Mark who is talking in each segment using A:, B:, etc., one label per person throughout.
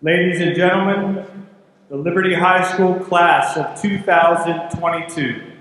A: Ladies and gentlemen, the Liberty High School class of 2022.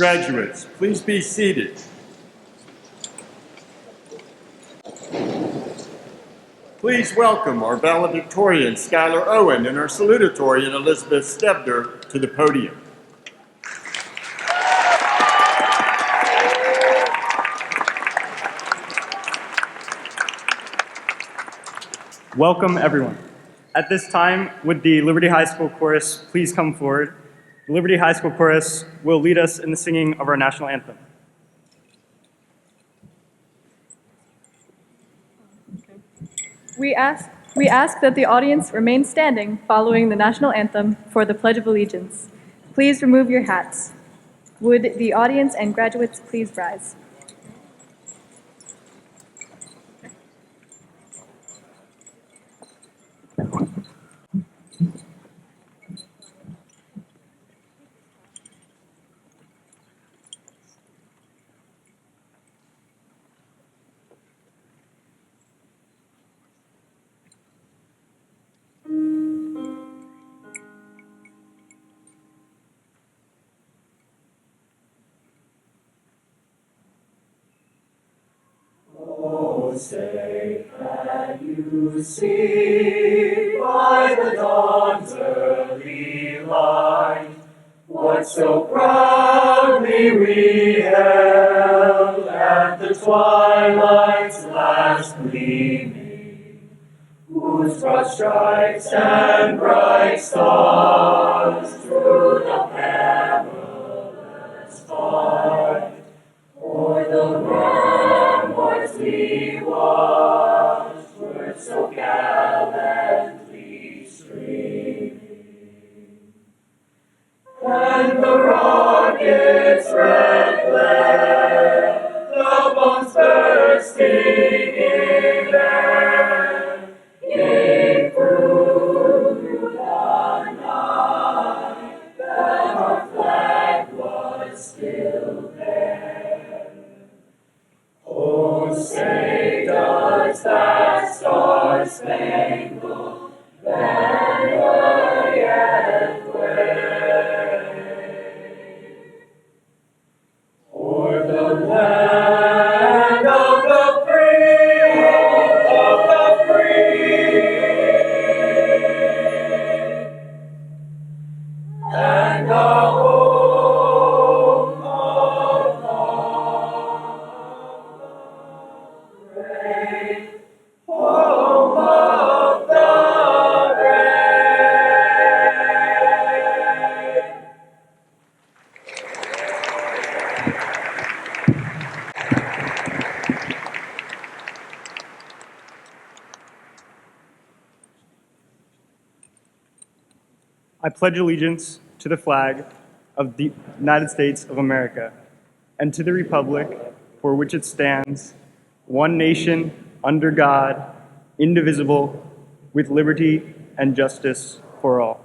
B: Graduates, please be seated. Please welcome our valedictorian, Skylar Owen, and our salutatorian, Elizabeth Stebner, to the podium.
A: Welcome, everyone. At this time, would the Liberty High School Chorus please come forward? The Liberty High School Chorus will lead us in the singing of our national anthem.
C: We ask that the audience remain standing following the national anthem for the Pledge of Allegiance. Please remove your hats. Would the audience and graduates please rise?
D: Oh, say, can you see by the dawn's early light what so proudly we held at the twilight's last gleaming, whose broad stripes and bright stars through the perilous fight o'er the ramparts we watched were so gallantly streaming, and the rocket's red glare, the bombs bursting in air, gave proof through the night that our flag was still there. Oh, say, does that star-spangled banner yet wave o'er the land of the free, and the home of the brave, home of the brave.
A: I pledge allegiance to the flag of the United States of America and to the republic for which it stands, one nation, under God, indivisible, with liberty and justice for all.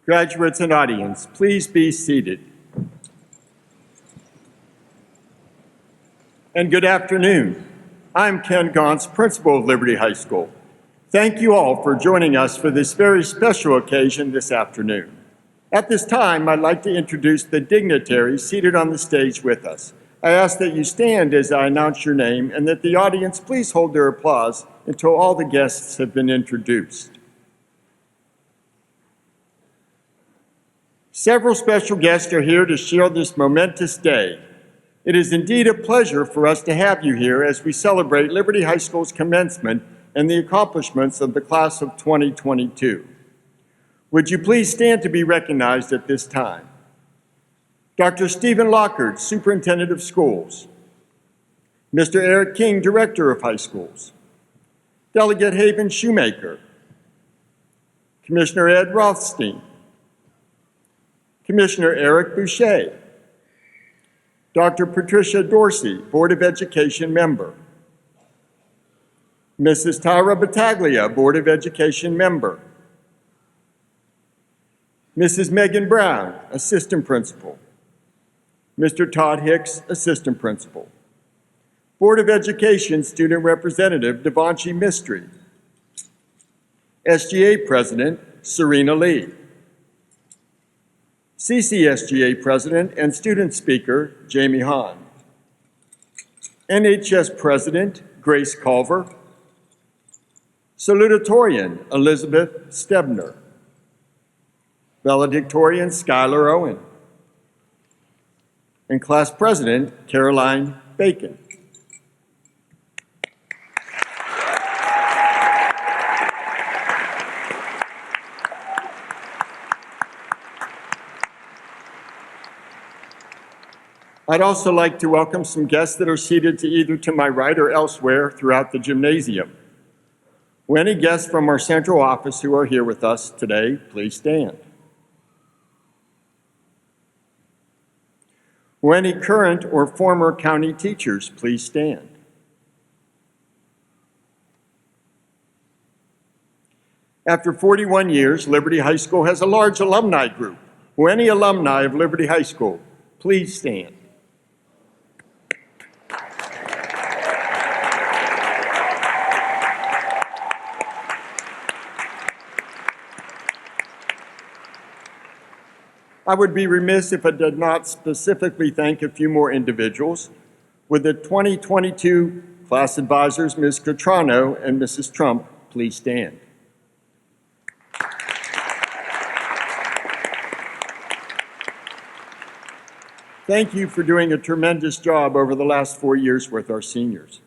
B: Graduates and audience, please be seated. And good afternoon. I'm Ken Gauntz, principal of Liberty High School. Thank you all for joining us for this very special occasion this afternoon. At this time, I'd like to introduce the dignitaries seated on the stage with us. I ask that you stand as I announce your name and that the audience please hold their applause until all the guests have been introduced. Several special guests are here to share this momentous day. It is indeed a pleasure for us to have you here as we celebrate Liberty High School's commencement and the accomplishments of the class of 2022. Would you please stand to be recognized at this time? Dr. Stephen Lockard, Superintendent of Schools. Mr. Eric King, Director of High Schools. Delegate Haven Shoemaker. Commissioner Ed Rothstein, Commissioner Eric Boucher, Dr. Patricia Dorsey, Board of Education member, Mrs. Tyra Battaglia, Board of Education member, Mrs. Megan Brown, Assistant Principal, Mr. Todd Hicks, Assistant Principal, Board of Education Student Representative Devanshi Mistry, SGA President Serena Lee, CCSGA President and Student Speaker Jamie Hahn, NHS President Grace Culver, Salutatorian Elizabeth Stebner, Valedictorian Skylar Owen, and Class President Caroline Bacon. I'd also like to welcome some guests that are seated either to my right or elsewhere throughout the gymnasium. Will any guests from our central office who are here with us today, please stand. Will any current or former county teachers please stand? After 41 years, Liberty High School has a large alumni group. Will any alumni of Liberty High School please stand? I would be remiss if I did not specifically thank a few more individuals. Would the 2022 class advisors, Ms. Catrano and Mrs. Trump, please stand? Thank you for doing a tremendous job over the last 4 years with our seniors.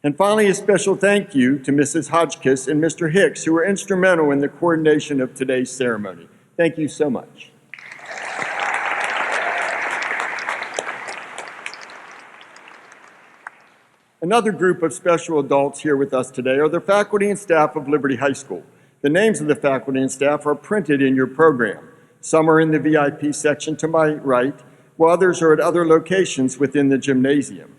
B: And finally, a special thank you to Mrs. Hodgkiss and Mr. Hicks, who were instrumental in the coordination of today's ceremony. Thank you so much. Another group of special adults here with us today are the faculty and staff of Liberty High School. The names of the faculty and staff are printed in your program. Some are in the VIP section to my right, while others are at other locations within the gymnasium.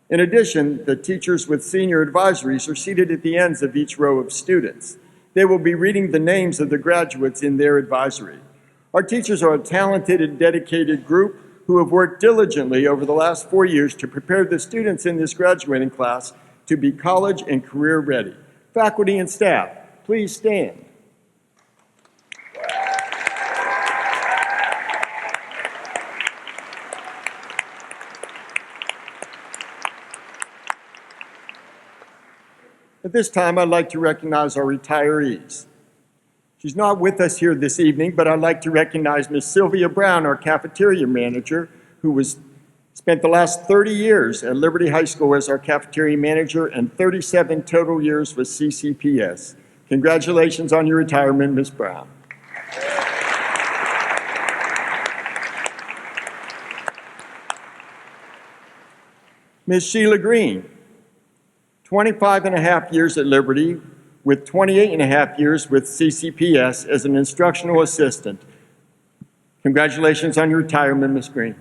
B: In addition, the teachers with senior advisories are seated at the ends of each row of students. They will be reading the names of the graduates in their advisory. Our teachers are a talented and dedicated group who have worked diligently over the last 4 years to prepare the students in this graduating class to be college and career ready. Faculty and staff, please stand. At this time, I'd like to recognize our retirees. She's not with us here this evening, but I'd like to recognize Ms. Sylvia Brown, our cafeteria manager, who spent the last 30 years at Liberty High School as our cafeteria manager and 37 total years with CCPS. Congratulations on your retirement, Ms. Brown. Ms. Sheila Green, 25 and a half years at Liberty, with 28 and a half years with CCPS as an instructional assistant. Congratulations on your retirement, Ms. Green.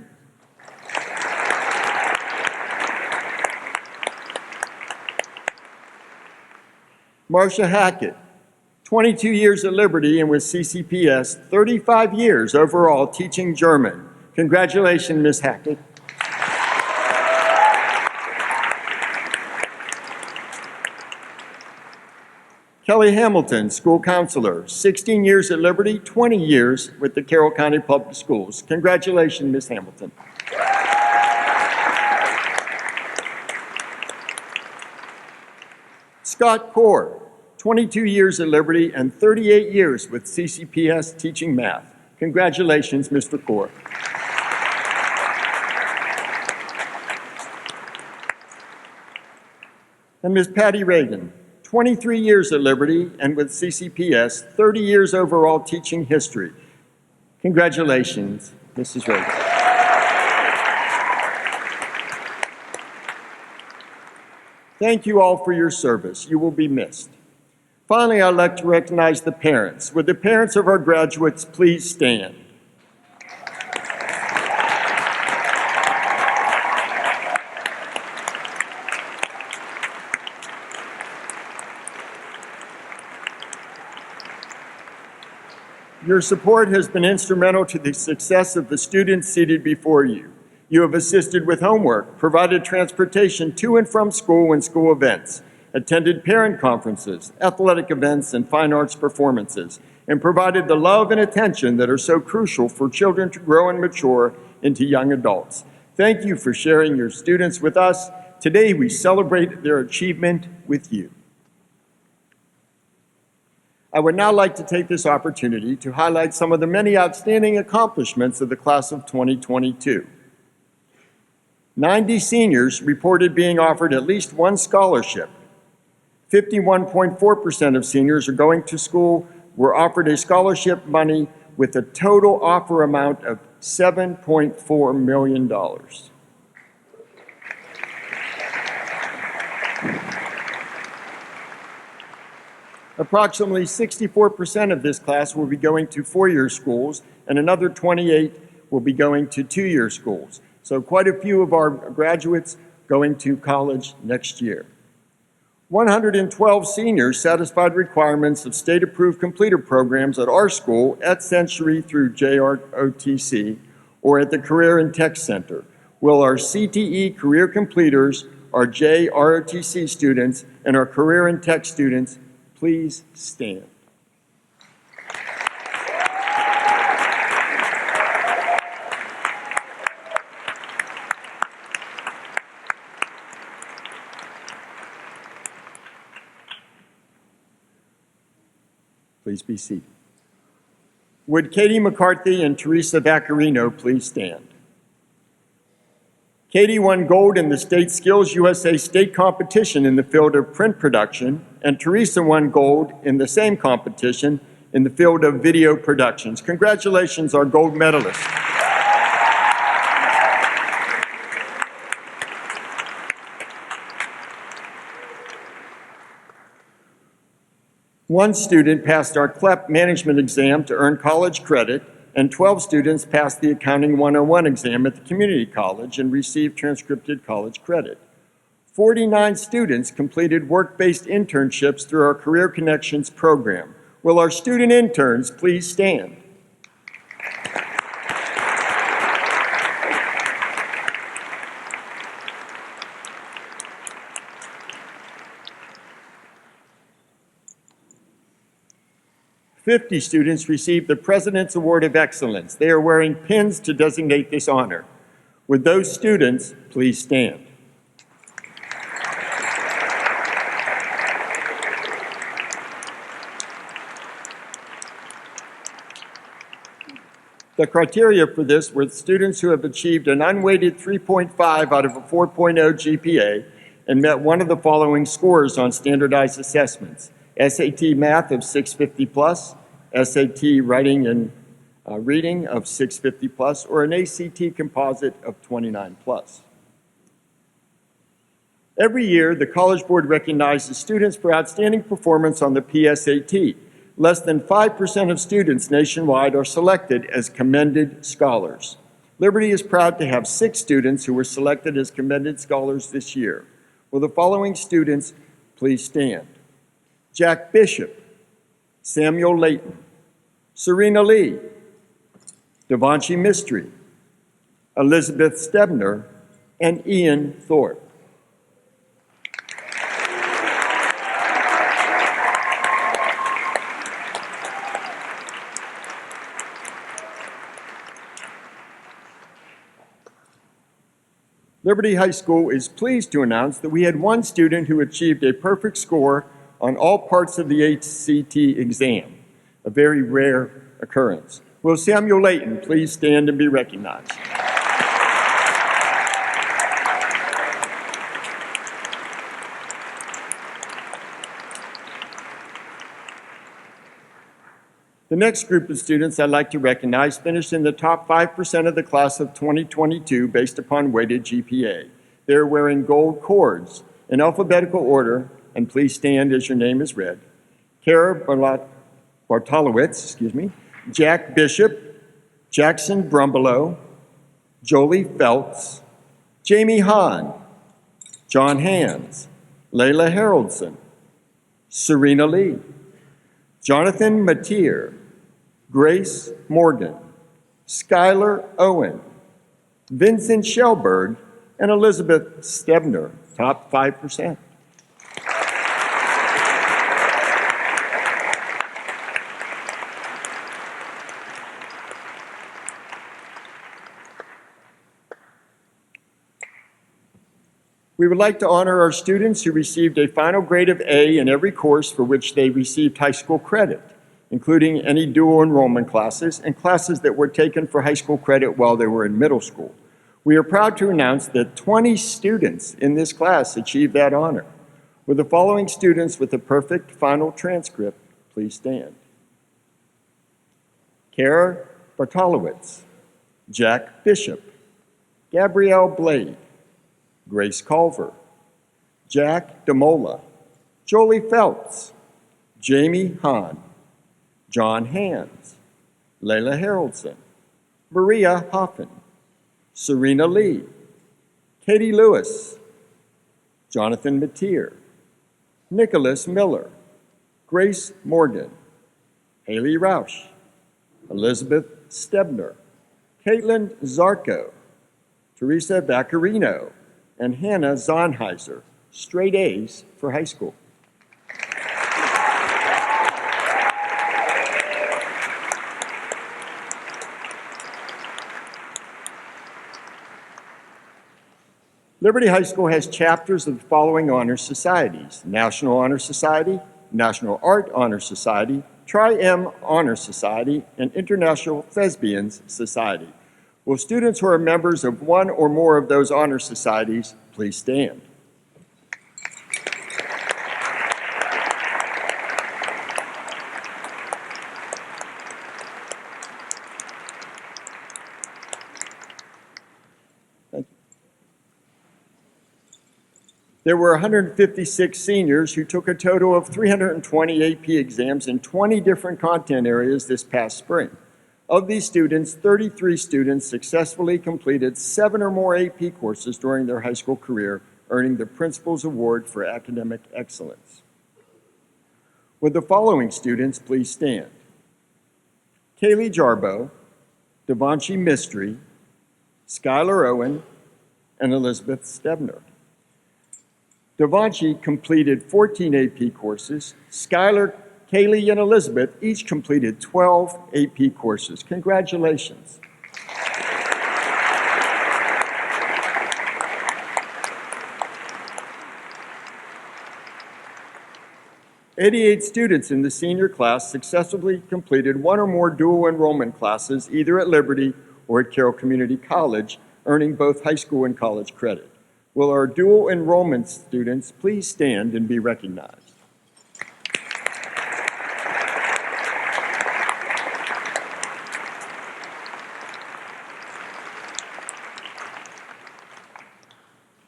B: Marcia Hackett, 22 years at Liberty and with CCPS, 35 years overall teaching German. Congratulations, Ms. Hackett. Kelly Hamilton, school counselor, 16 years at Liberty, 20 years with the Carroll County Public Schools. Congratulations, Ms. Hamilton. Scott Core, 22 years at Liberty and 38 years with CCPS teaching math. Congratulations, Mr. Core. And Ms. Patty Reagan, 23 years at Liberty and with CCPS, 30 years overall teaching history. Congratulations, Mrs. Reagan. Thank you all for your service. You will be missed. Finally, I'd like to recognize the parents. Would the parents of our graduates please stand? Your support has been instrumental to the success of the students seated before you. You have assisted with homework, provided transportation to and from school and school events, attended parent conferences, athletic events, and fine arts performances, and provided the love and attention that are so crucial for children to grow and mature into young adults. Thank you for sharing your students with us. Today, we celebrate their achievement with you. I would now like to take this opportunity to highlight some of the many outstanding accomplishments of the class of 2022. 90 seniors reported being offered at least one scholarship. 51.4% of seniors are going to school were offered a scholarship money with a total offer amount of $7.4 million. Approximately 64% of this class will be going to four-year schools, and another 28 will be going to two-year schools. So quite a few of our graduates going to college next year. 112 seniors satisfied requirements of state-approved completer programs at our school at Century through JROTC or at the Career and Tech Center. Will our CTE career completers, our JROTC students, and our Career and Tech students please stand? Please be seated. Would Katie McCarthy and Teresa Vaccarino please stand? Katie won gold in the State Skills USA state competition in the field of print production, and Teresa won gold in the same competition in the field of video productions. Congratulations, our gold medalists. One student passed our CLEP management exam to earn college credit, and 12 students passed the Accounting 101 exam at the community college and received transcripted college credit. 49 students completed work-based internships through our Career Connections program. Will our student interns please stand? "50 students received the President's Award of Excellence. They are wearing pins to designate this honor. Would those students please stand? The criteria for this were students who have achieved an unweighted 3.5 out of a 4.0 GPA and met one of the following scores on standardized assessments: SAT Math of 650 plus, SAT Writing and Reading of 650 plus, or an ACT Composite of 29 plus. Every year, the College Board recognizes students for outstanding performance on the PSAT. Less than 5% of students nationwide are selected as commended scholars. Liberty is proud to have 6 students who were selected as commended scholars this year. Will the following students please stand? Jack Bishop, Samuel Layton, Serena Lee, Devanshi Mistry, Elizabeth Stebner, and Ian Thorpe. Liberty High School is pleased to announce that we had one student who achieved a perfect score on all parts of the ACT exam, a very rare occurrence. Will Samuel Layton please stand and be recognized? The next group of students I'd like to recognize finished in the top 5% of the class of 2022 based upon weighted GPA. They're wearing gold cords in alphabetical order, and please stand as your name is read: Kara Bartolowitz, Jack Bishop, Jackson Brumbelow, Jolie Phelps, Jamie Hahn, John Hands, Layla Haroldson, Serena Lee, Jonathan Mateer, Grace Morgan, Skylar Owen, Vincent Shellberg, and Elizabeth Stebner, top 5%. We would like to honor our students who received a final grade of A in every course for which they received high school credit, including any dual enrollment classes and classes that were taken for high school credit while they were in middle school. We are proud to announce that 20 students in this class achieved that honor. Will the following students with a perfect final transcript please stand? Kara Bartolowitz, Jack Bishop, Gabrielle Blade, Grace Culver, Jack DeMola, Jolie Phelps, Jamie Hahn, John Hands, Layla Haroldson, Maria Hoffman, Serena Lee, Katie Lewis, Jonathan Mateer, Nicholas Miller, Grace Morgan, Haley Rausch, Elizabeth Stebner, Caitlin Zarko, Teresa Baccarino, and Hannah Zonheiser, straight A's for high school. Liberty High School has chapters of the following honor societies: National Honor Society, National Art Honor Society, Tri-M Honor Society, and International Thespians Society. Will students who are members of one or more of those honor societies please stand? Thank you. There were 156 seniors who took a total of 320 AP exams in 20 different content areas this past spring. Of these students, 33 students successfully completed 7 or more AP courses during their high school career, earning the Principal's Award for Academic Excellence. Would the following students please stand? Kaylee Jarbo, Devanshi Mistry, Skylar Owen, and Elizabeth Stebner. Devanshi completed 14 AP courses. Skylar, Kaylee, and Elizabeth each completed 12 AP courses. Congratulations. "88 students in the senior class successfully completed one or more dual enrollment classes either at Liberty or at Carroll Community College, earning both high school and college credit. Will our dual enrollment students please stand and be recognized?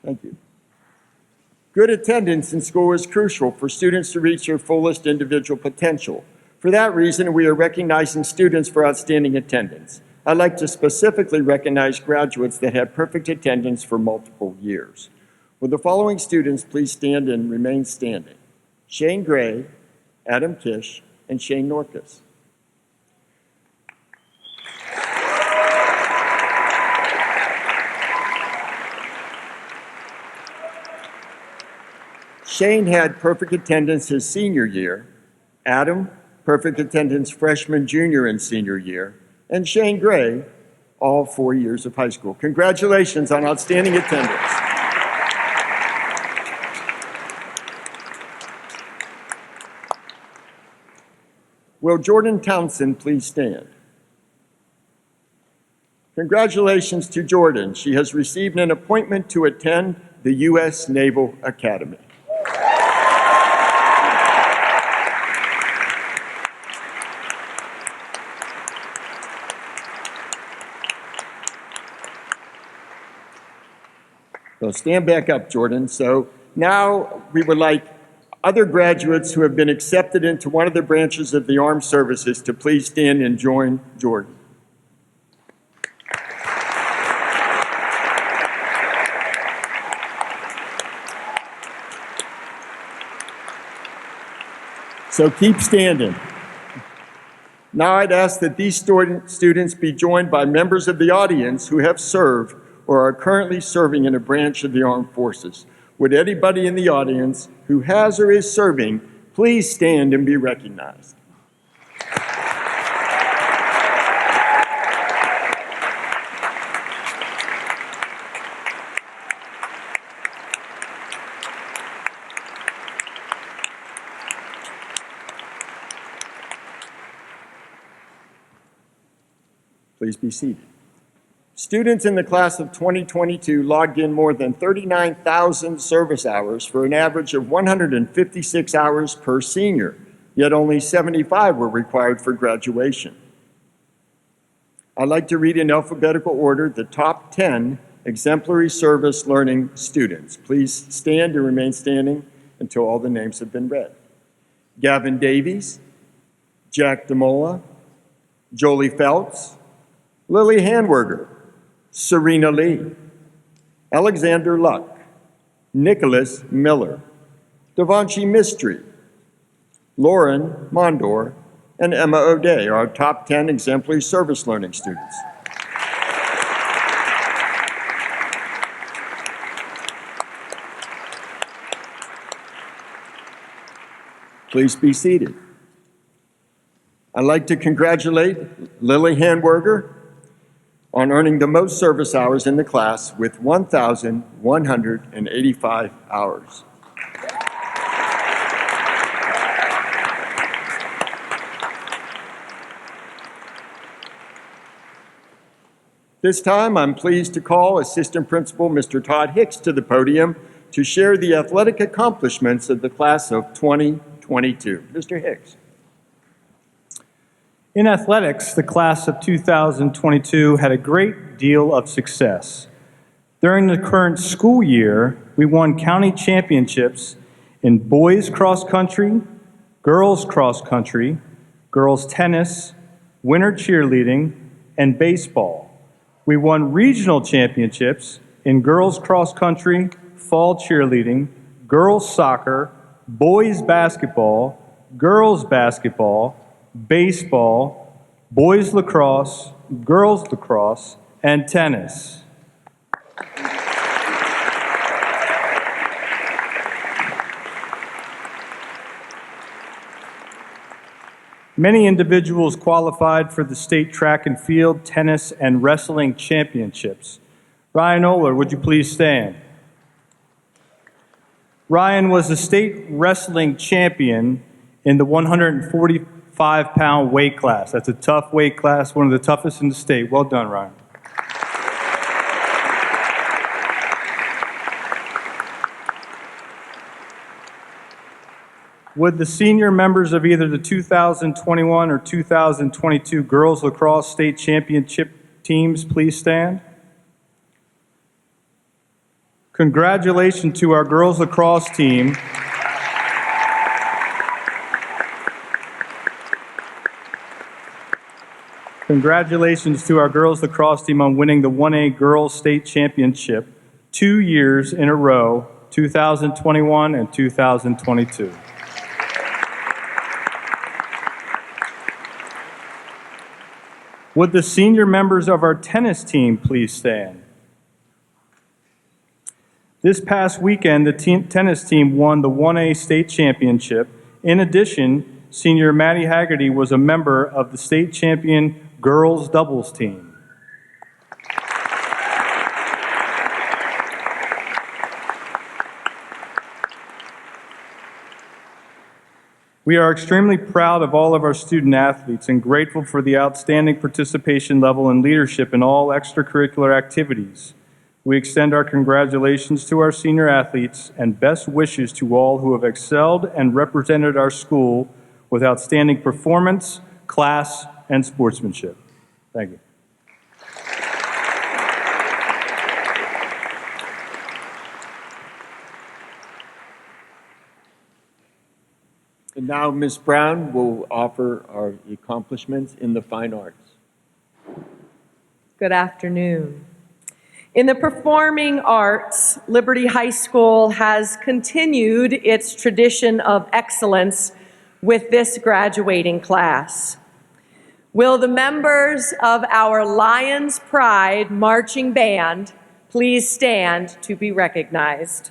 B: Thank you. Good attendance in school is crucial for students to reach their fullest individual potential. For that reason, we are recognizing students for outstanding attendance. I'd like to specifically recognize graduates that had perfect attendance for multiple years. Will the following students please stand and remain standing? Shane Gray, Adam Kish, and Shane Norcus. Shane had perfect attendance his senior year, Adam, perfect attendance freshman, junior, and senior year, and Shane Gray, all 4 years of high school. Congratulations on outstanding attendance. Will Jordan Townsend please stand? Congratulations to Jordan. She has received an appointment to attend the U.S. Naval Academy. So stand back up, Jordan. So now we would like Other graduates who have been accepted into one of the branches of the armed services to please stand and join Jordan. So keep standing. Now I'd ask that these students be joined by members of the audience who have served or are currently serving in a branch of the armed forces. Would anybody in the audience who has or is serving please stand and be recognized? Please be seated. Students in the class of 2022 logged in more than 39,000 service hours for an average of 156 hours per senior, yet only 75 were required for graduation. I'd like to read in alphabetical order the top 10 exemplary service learning students. Please stand and remain standing until all the names have been read. Gavin Davies, Jack DeMola, Jolie Phelps, Lily Hanwerger, Serena Lee, Alexander Luck, Nicholas Miller, Devanshi Mistry, Lauren Mondor, and Emma O'Day are our top 10 exemplary service learning students. Please be seated. I'd like to congratulate Lily Hanwerger on earning the most service hours in the class with 1,185 hours. This time, I'm pleased to call Assistant Principal Mr. Todd Hicks to the podium to share the athletic accomplishments of the class of 2022. Mr. Hicks.
E: In athletics, the class of 2022 had a great deal of success. During the current school year, we won county championships in boys cross country, girls cross country, girls tennis, winter cheerleading, and baseball. We won regional championships in girls cross country, fall cheerleading, girls soccer, boys basketball, girls basketball, baseball, boys lacrosse, girls lacrosse, and tennis. Many individuals qualified for the state track and field, tennis, and wrestling championships. Ryan Oler, would you please stand? Ryan was the state wrestling champion in the 145-pound weight class. That's a tough weight class, one of the toughest in the state. Well done, Ryan. Would the senior members of either the 2021 or 2022 girls lacrosse state championship teams please stand? Congratulations to our girls lacrosse team. Congratulations to our girls lacrosse team on winning the 1A Girls State Championship 2 years in a row, 2021 and 2022. Would the senior members of our tennis team please stand? This past weekend, the tennis team won the 1A state championship. In addition, senior Maddie Haggerty was a member of the state champion girls doubles team. We are extremely proud of all of our student athletes and grateful for the outstanding participation level and leadership in all extracurricular activities. We extend our congratulations to our senior athletes and best wishes to all who have excelled and represented our school with outstanding performance, class, and sportsmanship. Thank you.
B: And now Ms. Brown will offer our accomplishments in the fine arts.
F: Good afternoon. In the performing arts, Liberty High School has continued its tradition of excellence with this graduating class. Will the members of our Lions Pride marching band please stand to be recognized?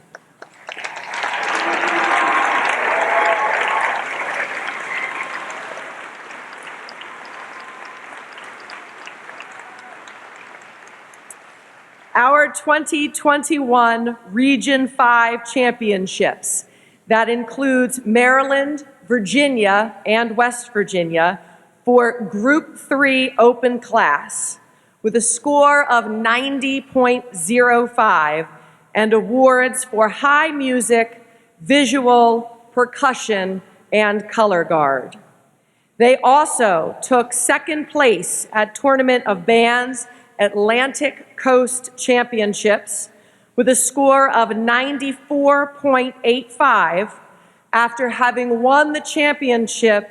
F: Our 2021 Region 5 championships, that includes Maryland, Virginia, and West Virginia, for Group 3 open class, with a score of 90.05 and awards for high music, visual, percussion, and color guard. They also took second place at Tournament of Bands Atlantic Coast Championships with a score of 94.85 after having won the championship,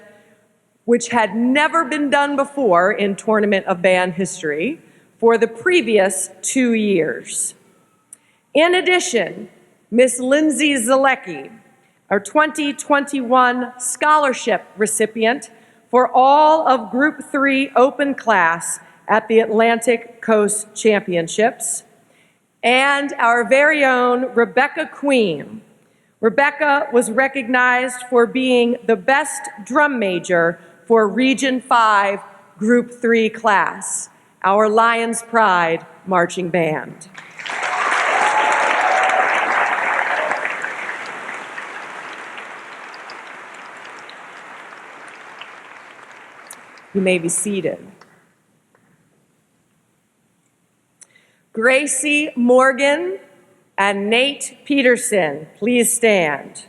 F: which had never been done before in Tournament of Band history, for the previous 2 years. In addition, Miss Lindsay Zalecki, our 2021 scholarship recipient for all of Group 3 open class at the Atlantic Coast Championships, and our very own Rebecca Queen. Rebecca was recognized for being the best drum major for Region 5 Group 3 class, our Lions Pride marching band. You may be seated. Gracie Morgan and Nate Peterson, please stand.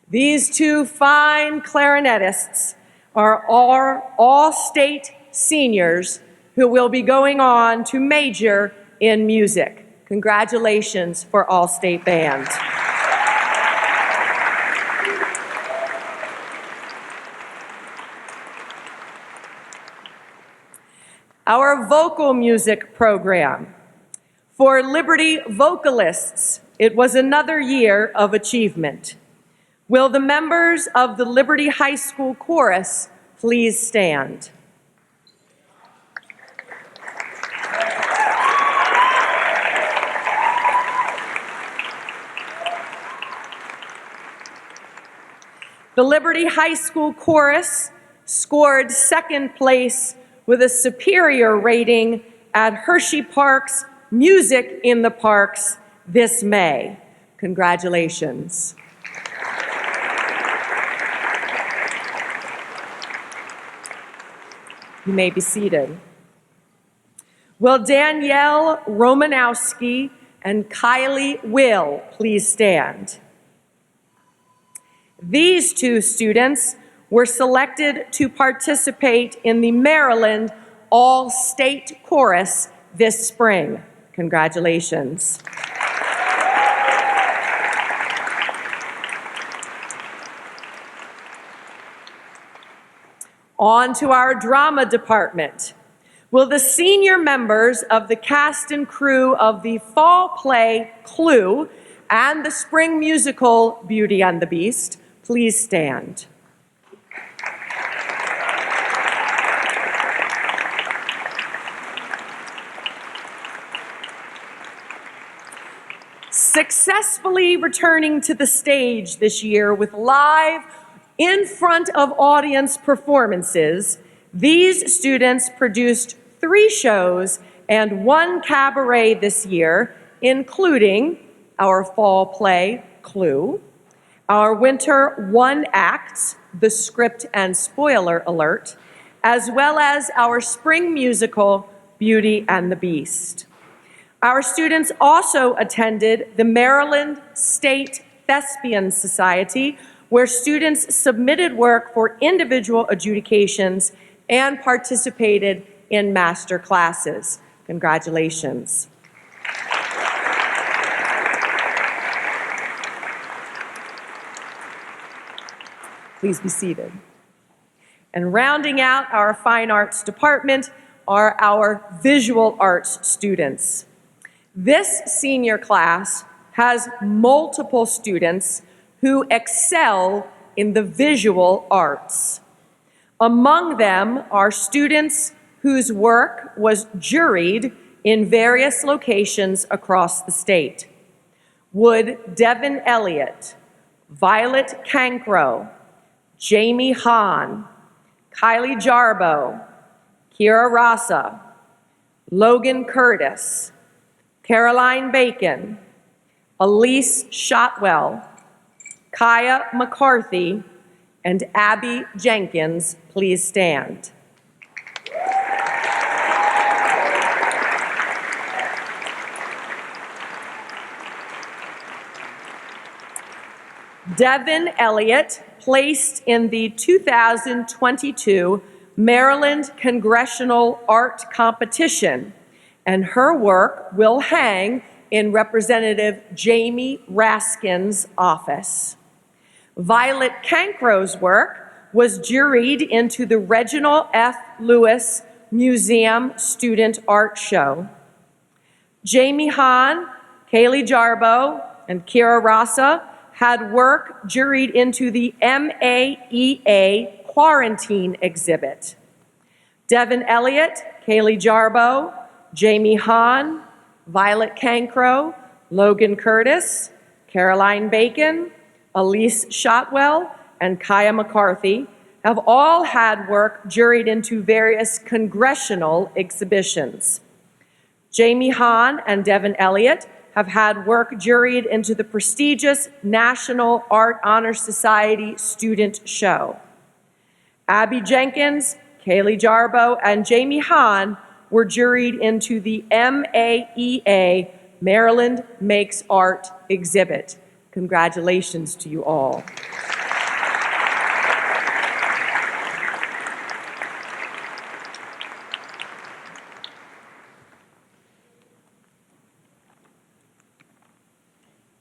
F: These two fine clarinetists are all-state seniors who will be going on to major in music. Congratulations for All-State Band. Our vocal music program. For Liberty vocalists, it was another year of achievement. Will the members of the Liberty High School Chorus please stand? The Liberty High School Chorus scored second place with a superior rating at Hershey Park's Music in the Parks this May. Congratulations. You may be seated. Will Danielle Romanowski and Kylie Will please stand? These two students were selected to participate in the Maryland All-State Chorus this spring. Congratulations. On to our drama department. Will the senior members of the cast and crew of the fall play Clue and the spring musical Beauty and the Beast please stand? Successfully returning to the stage this year with live, in front of audience performances, these students produced 3 shows and 1 cabaret this year, including our fall play, Clue, our winter 1-act, The Script and Spoiler Alert, as well as our spring musical, Beauty and the Beast. Our students also attended the Maryland State Thespian Society, where students submitted work for individual adjudications and participated in master classes. Congratulations. Please be seated. And rounding out our fine arts department are our visual arts students. This senior class has multiple students who excel in the visual arts. Among them are students whose work was juried in various locations across the state. Would Devin Elliott, Violet Cankro, Jamie Hahn, Kylie Jarbo, Kira Rasa, Logan Curtis, Caroline Bacon, Elise Shotwell, Kaya McCarthy, and Abby Jenkins please stand? Devin Elliott placed in the 2022 Maryland Congressional Art Competition, and her work will hang in Representative Jamie Raskin's office. Violet Cankro's work was juried into the Reginald F. Lewis Museum Student Art Show. Jamie Hahn, Kaylee Jarbo, and Kira Rasa had work juried into the MAEA Quarantine exhibit. Devin Elliott, Kaylee Jarbo, Jamie Hahn, Violet Cankro, Logan Curtis, Caroline Bacon, Elise Shotwell, and Kaya McCarthy have all had work juried into various congressional exhibitions. Jamie Hahn and Devin Elliott have had work juried into the prestigious National Art Honor Society Student Show. Abby Jenkins, Kaylee Jarbo, and Jamie Hahn were juried into the MAEA Maryland Makes Art exhibit. Congratulations to you all.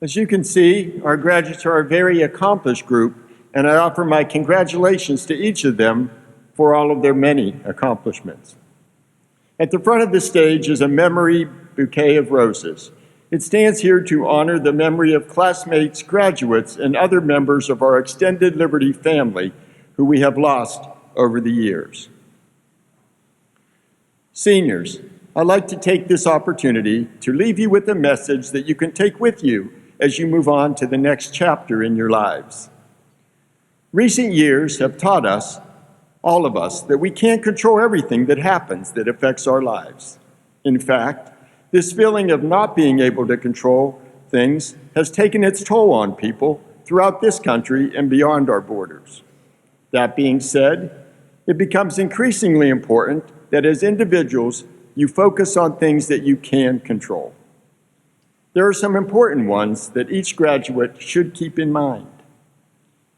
B: As you can see, our graduates are a very accomplished group, and I offer my congratulations to each of them for all of their many accomplishments. At the front of the stage is a memory bouquet of roses. It stands here to honor the memory of classmates, graduates, and other members of our extended Liberty family who we have lost over the years. Seniors, I'd like to take this opportunity to leave you with a message that you can take with you as you move on to the next chapter in your lives. Recent years have taught us, all of us, that we can't control everything that happens that affects our lives. In fact, this feeling of not being able to control things has taken its toll on people throughout this country and beyond our borders. That being said, it becomes increasingly important that as individuals, you focus on things that you can control. There are some important ones that each graduate should keep in mind.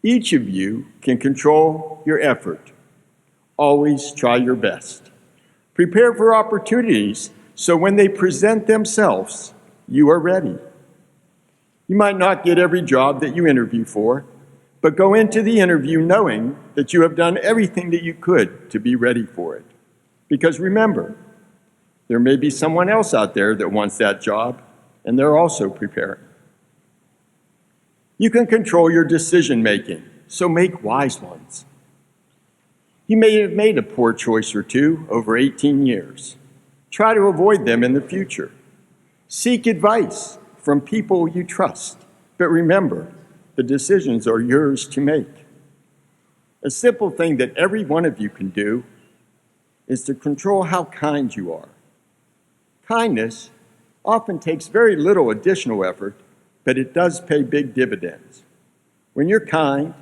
B: Each of you can control your effort. Always try your best. Prepare for opportunities so when they present themselves, you are ready. You might not get every job that you interview for, but go into the interview knowing that you have done everything that you could to be ready for it. Because remember, there may be someone else out there that wants that job, and they're also preparing. You can control your decision-making, so make wise ones. You may have made a poor choice or two over 18 years. Try to avoid them in the future. Seek advice from people you trust, but remember, the decisions are yours to make. A simple thing that every one of you can do is to control how kind you are. Kindness often takes very little additional effort, but it does pay big dividends. When you're kind,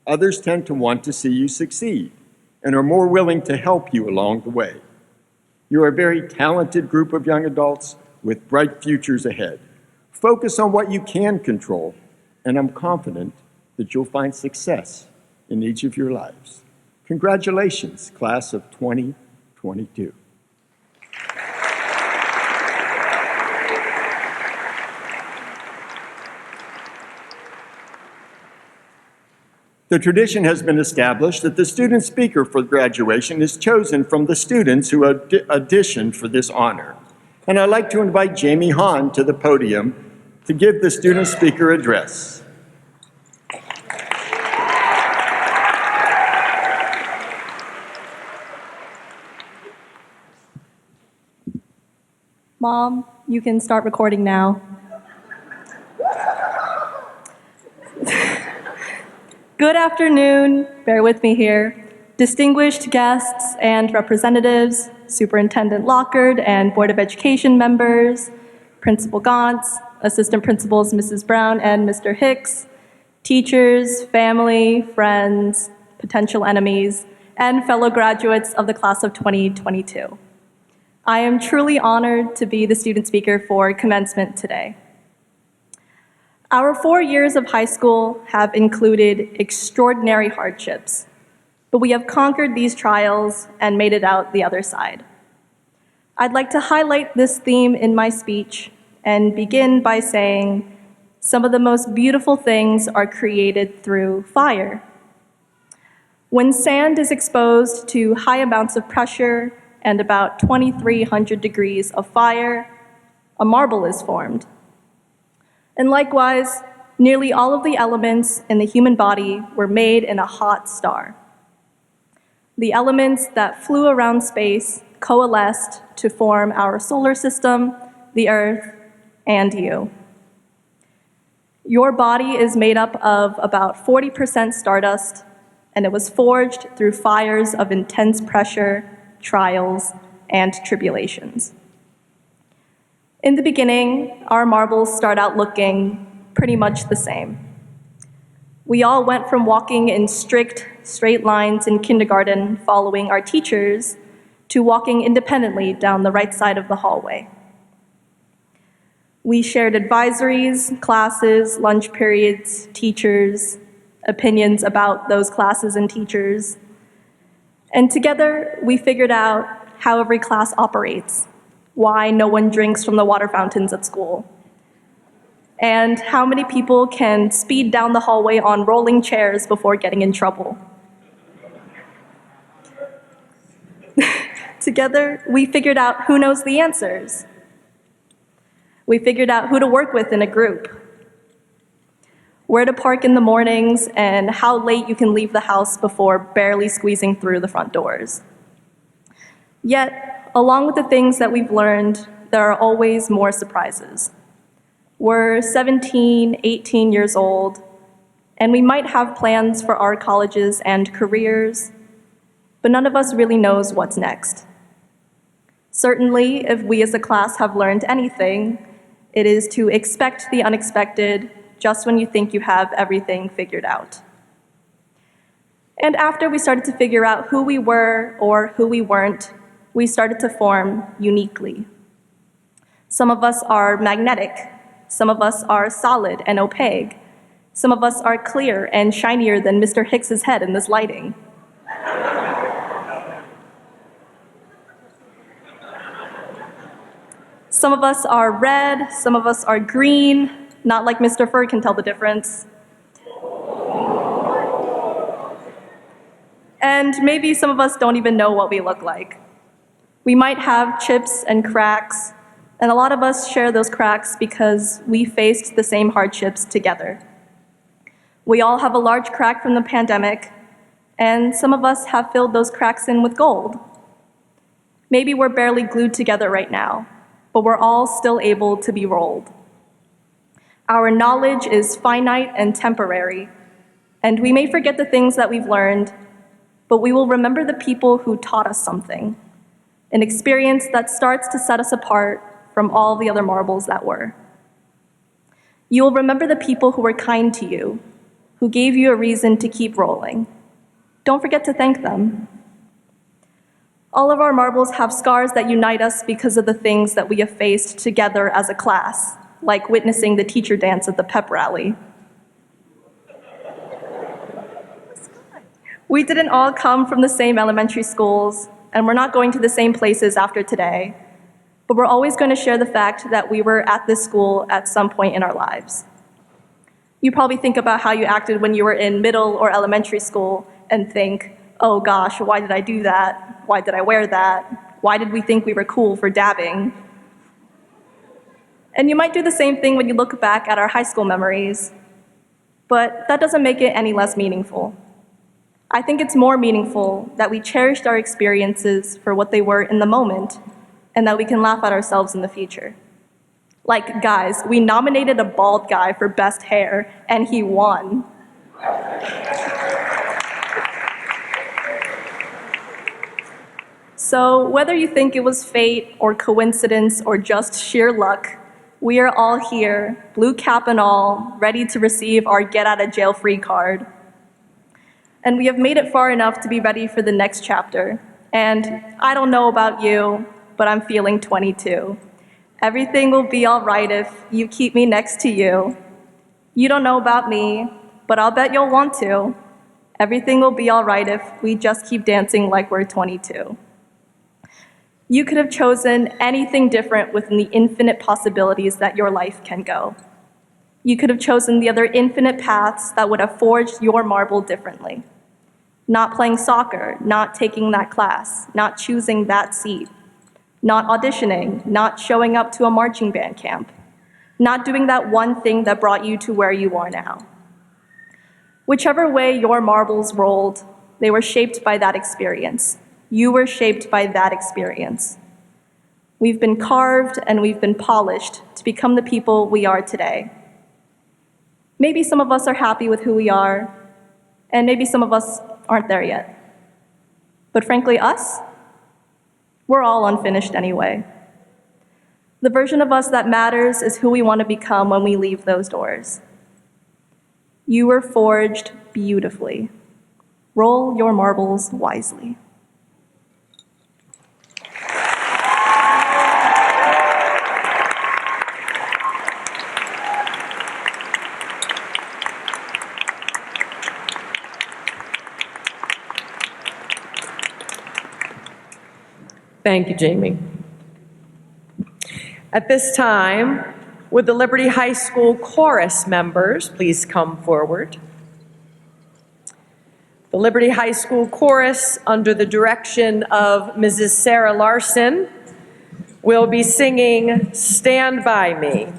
B: others tend to want to see you succeed and are more willing to help you along the way. You're a very talented group of young adults with bright futures ahead. Focus on what you can control, and I'm confident that you'll find success in each of your lives. Congratulations, class of 2022. The tradition has been established that the student speaker for graduation is chosen from the students who auditioned for this honor. And I'd like to invite Jamie Hahn to the podium to give the student speaker address.
C: Mom, you can start recording now. Good afternoon, bear with me here. Distinguished guests and representatives, Superintendent Lockard and Board of Education members, Principal Gantz, Assistant Principals Mrs. Brown and Mr. Hicks, teachers, family, friends, potential enemies, and fellow graduates of the class of 2022. I am truly honored to be the student speaker for commencement today. Our 4 years of high school have included extraordinary hardships, but we have conquered these trials and made it out the other side. I'd like to highlight this theme in my speech and begin by saying some of the most beautiful things are created through fire. When sand is exposed to high amounts of pressure and about 2,300 degrees of fire, a marble is formed. And likewise, nearly all of the elements in the human body were made in a hot star. The elements that flew around space coalesced to form our solar system, the Earth, and you. Your body is made up of about 40% stardust, and it was forged through fires of intense pressure, trials, and tribulations. In the beginning, our marbles start out looking pretty much the same. We all went from walking in strict, straight lines in kindergarten following our teachers to walking independently down the right side of the hallway. We shared advisories, classes, lunch periods, teachers, opinions about those classes and teachers. And together, we figured out how every class operates, why no one drinks from the water fountains at school, and how many people can speed down the hallway on rolling chairs before getting in trouble. Together, we figured out who knows the answers. We figured out who to work with in a group, where to park in the mornings, and how late you can leave the house before barely squeezing through the front doors. Yet, along with the things that we've learned, there are always more surprises. We're 17, 18 years old, and we might have plans for our colleges and careers, but none of us really knows what's next. Certainly, if we as a class have learned anything, it is to expect the unexpected just when you think you have everything figured out. And after we started to figure out who we were or who we weren't, we started to form uniquely. Some of us are magnetic, some of us are solid and opaque, some of us are clear and shinier than Mr. Hicks's head in this lighting. Some of us are red, some of us are green, not like Mr. Fur can tell the difference. And maybe some of us don't even know what we look like. We might have chips and cracks, and a lot of us share those cracks because we faced the same hardships together. We all have a large crack from the pandemic, and some of us have filled those cracks in with gold. Maybe we're barely glued together right now, but we're all still able to be rolled. Our knowledge is finite and temporary, and we may forget the things that we've learned, but we will remember the people who taught us something, an experience that starts to set us apart from all the other marbles that were. You will remember the people who were kind to you, who gave you a reason to keep rolling. Don't forget to thank them. All of our marbles have scars that unite us because of the things that we have faced together as a class, like witnessing the teacher dance at the pep rally. We didn't all come from the same elementary schools, and we're not going to the same places after today, but we're always going to share the fact that we were at this school at some point in our lives.
G: You probably think about how you acted when you were in middle or elementary school and think, oh gosh, why did I do that? Why did I wear that? Why did we think we were cool for dabbing? And you might do the same thing when you look back at our high school memories, but that doesn't make it any less meaningful. I think it's more meaningful that we cherished our experiences for what they were in the moment, and that we can laugh at ourselves in the future. Like, guys, we nominated a bald guy for best hair, and he won. So whether you think it was fate or coincidence or just sheer luck, we are all here, blue cap and all, ready to receive our get-out-of-jail-free card. And we have made it far enough to be ready for the next chapter. And I don't know about you, but I'm feeling 22. Everything will be all right if you keep me next to you. You don't know about me, but I'll bet you'll want to. Everything will be all right if we just keep dancing like we're 22. You could have chosen anything different within the infinite possibilities that your life can go. You could have chosen the other infinite paths that would have forged your marble differently. Not playing soccer, not taking that class, not choosing that seat, not auditioning, not showing up to a marching band camp, not doing that one thing that brought you to where you are now. Whichever way your marbles rolled, they were shaped by that experience. You were shaped by that experience. We've been carved and we've been polished to become the people we are today. Maybe some of us are happy with who we are, and maybe some of us aren't there yet. But frankly, us, we're all unfinished anyway. The version of us that matters is who we want to become when we leave those doors. You were forged beautifully. Roll your marbles wisely.
F: Thank you, Jamie. At this time, would the Liberty High School chorus members please come forward? The Liberty High School chorus, under the direction of Mrs. Sarah Larson, will be singing "Stand By Me."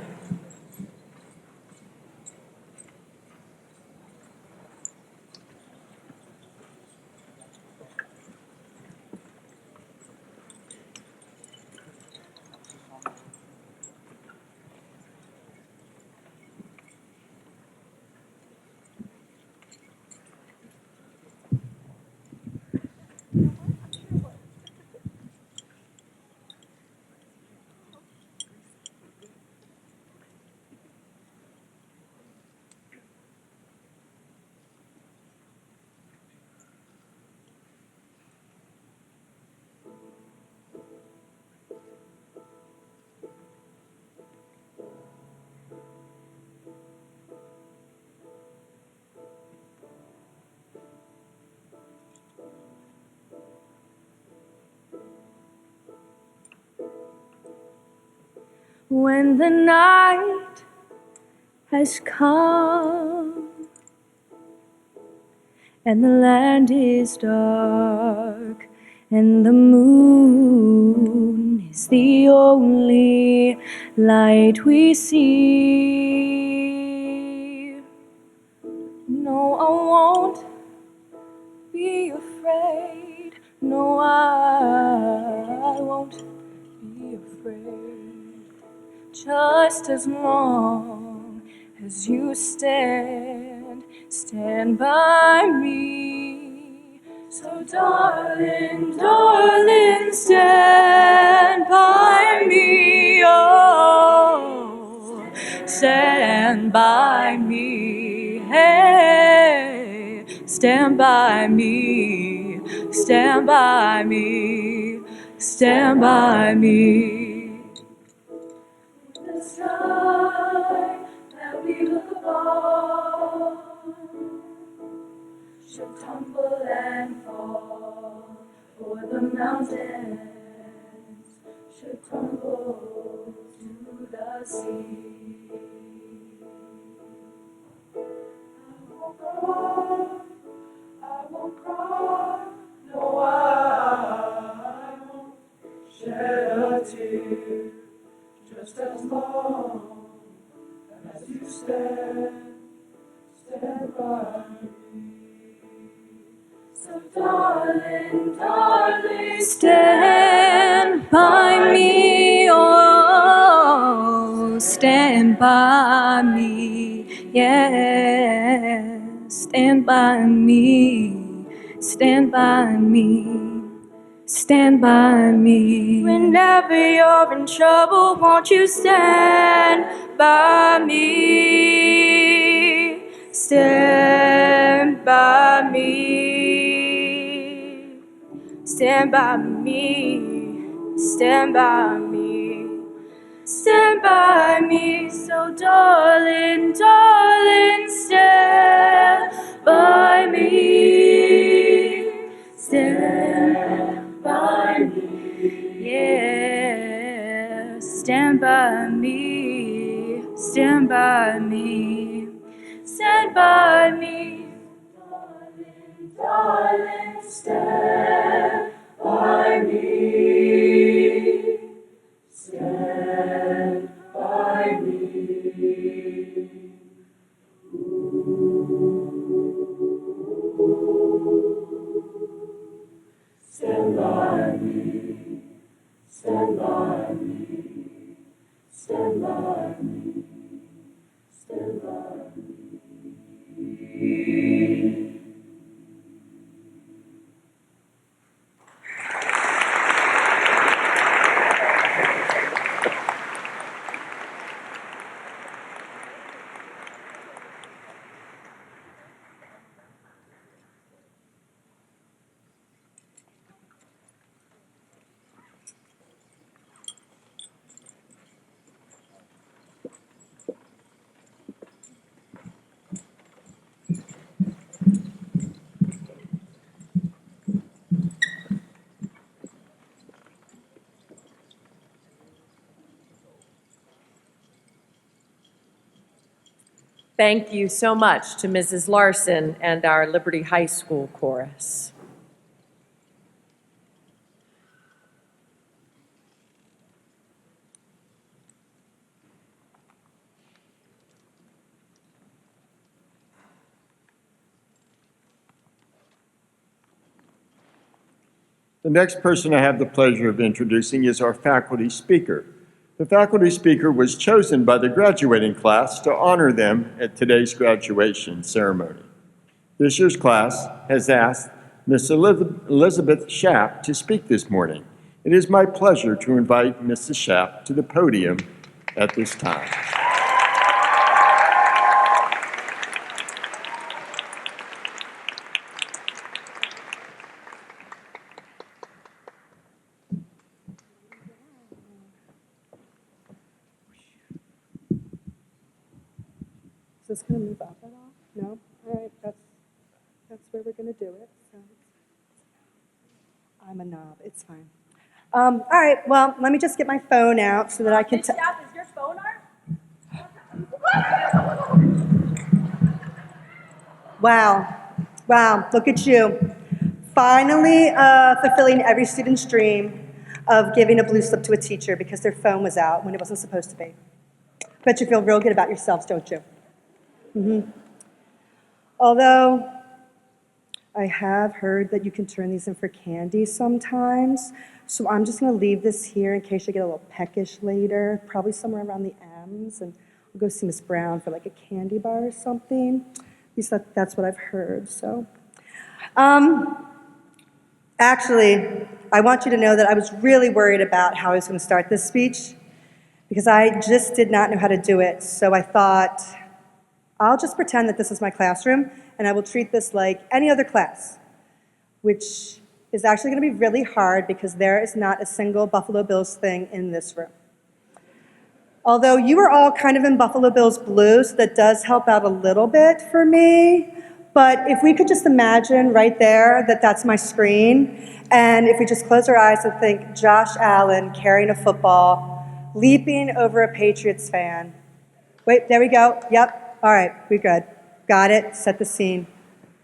H: When the night has come and the land is dark and the moon is the only light we see, no, I won't be afraid. No, I won't be afraid. Just as long as you stand by me. So darling, darling, stand by me, oh, stand by me, hey, stand by me, stand by me, stand by me. The sky that we look upon should tumble and fall, or the mountains should crumble to the sea.
D: won't cry, no, I won't shed a tear, just as long as you stand by me. So darling, darling,
H: Stand by me, oh, stand by me, yeah, stand by me, stand by me, stand by me. Whenever you're in trouble, won't you stand by me, stand by me. Stand by me, stand by me, stand by me. So darling, darling, stand by me, stand by me, yeah, stand by me, stand by me, stand by me.
D: darling, stand by me, stand by me. Stand by me, stand by me, stand by me, stand by me.
F: Thank you so much to Mrs. Larson and our Liberty High School chorus.
B: The next person I have the pleasure of introducing is our faculty speaker. The faculty speaker was chosen by the graduating class to honor them at today's graduation ceremony. This year's class has asked Miss Elizabeth Schapp to speak this morning. It is my pleasure to invite Mrs. Schapp to the podium at this time.
I: Is this going to move up at all? No? All right, that's where we're going to do it. So I'm a knob. It's fine. All right, well, let me just get my phone out so that I can...
G: Miss Schapp, is your phone
I: Wow. Wow, look at you. Finally fulfilling every student's dream of giving a blue slip to a teacher because their phone was out when it wasn't supposed to be. Bet you feel real good about yourselves, don't you? Although I have heard that you can turn these in for candy sometimes, so I'm just going to leave this here in case you get a little peckish later, probably somewhere around the M's, and we'll go see Miss Brown for like a candy bar or something. At least that's what I've heard. So, actually, I want you to know that I was really worried about how I was going to start this speech because I just did not know how to do it. So I thought, I'll just pretend that this is my classroom, and I will treat this like any other class, which is actually going to be really hard because there is not a single Buffalo Bills thing in this room. Although you are all kind of in Buffalo Bills blue, so that does help out a little bit for me. But if we could just imagine right there that that's my screen, and if we just close our eyes and think Josh Allen carrying a football, leaping over a Patriots fan. Wait, there we go. Yep. All right, we're good. Got it? Set the scene.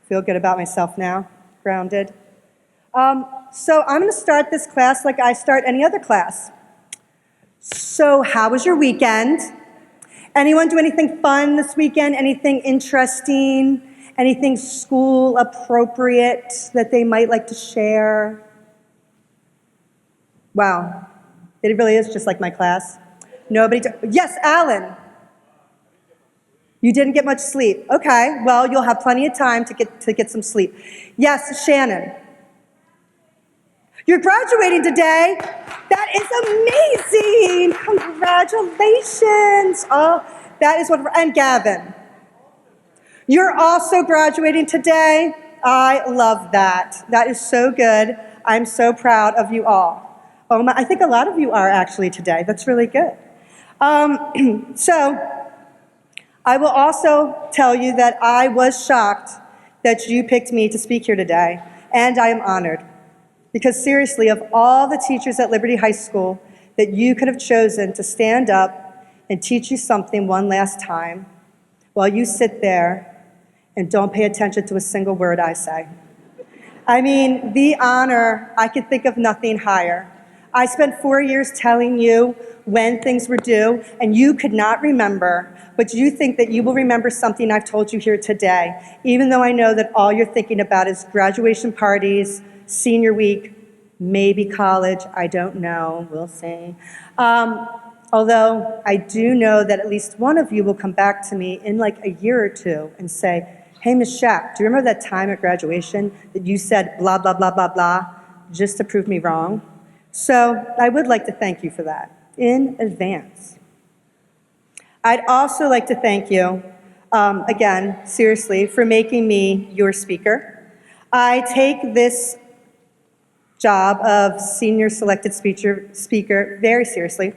I: Feel good about myself now? Grounded? So I'm going to start this class like I start any other class. So how was your weekend? Anyone do anything fun this weekend? Anything interesting? Anything school appropriate that they might like to share? Wow, it really is just like my class. Yes, Alan. You didn't get much sleep. Okay, well, you'll have plenty of time to get some sleep. Yes, Shannon. You're graduating today. That is amazing. Congratulations. Oh, that is wonderful. And Gavin, you're also graduating today. I love that. That is so good. I'm so proud of you all. Oh, I think a lot of you are actually today. That's really good. So I will also tell you that I was shocked that you picked me to speak here today, and I am honored. Because seriously, of all the teachers at Liberty High School that you could have chosen to stand up and teach you something one last time, while you sit there and don't pay attention to a single word I say. I mean, the honor, I could think of nothing higher. I spent 4 years telling you when things were due, and you could not remember, but you think that you will remember something I've told you here today, even though I know that all you're thinking about is graduation parties, senior week, maybe college, I don't know, we'll see. Although I do know that at least one of you will come back to me in like a year or two and say, hey, Ms. Schack, do you remember that time at graduation that you said blah, blah, blah, blah, blah, just to prove me wrong? So I would like to thank you for that in advance. I'd also like to thank you, again, seriously, for making me your speaker. I take this job of senior selected speaker very seriously,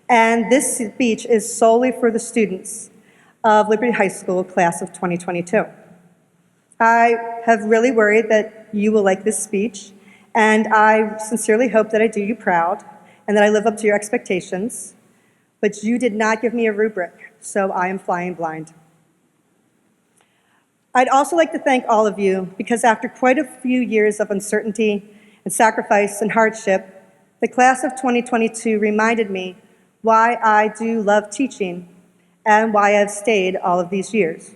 I: and this speech is solely for the students of Liberty High School class of 2022. I have really worried that you will like this speech, and I sincerely hope that I do you proud and that I live up to your expectations, but you did not give me a rubric, so I am flying blind. I'd also like to thank all of you, because after quite a few years of uncertainty and sacrifice and hardship, the class of 2022 reminded me why I do love teaching and why I've stayed all of these years.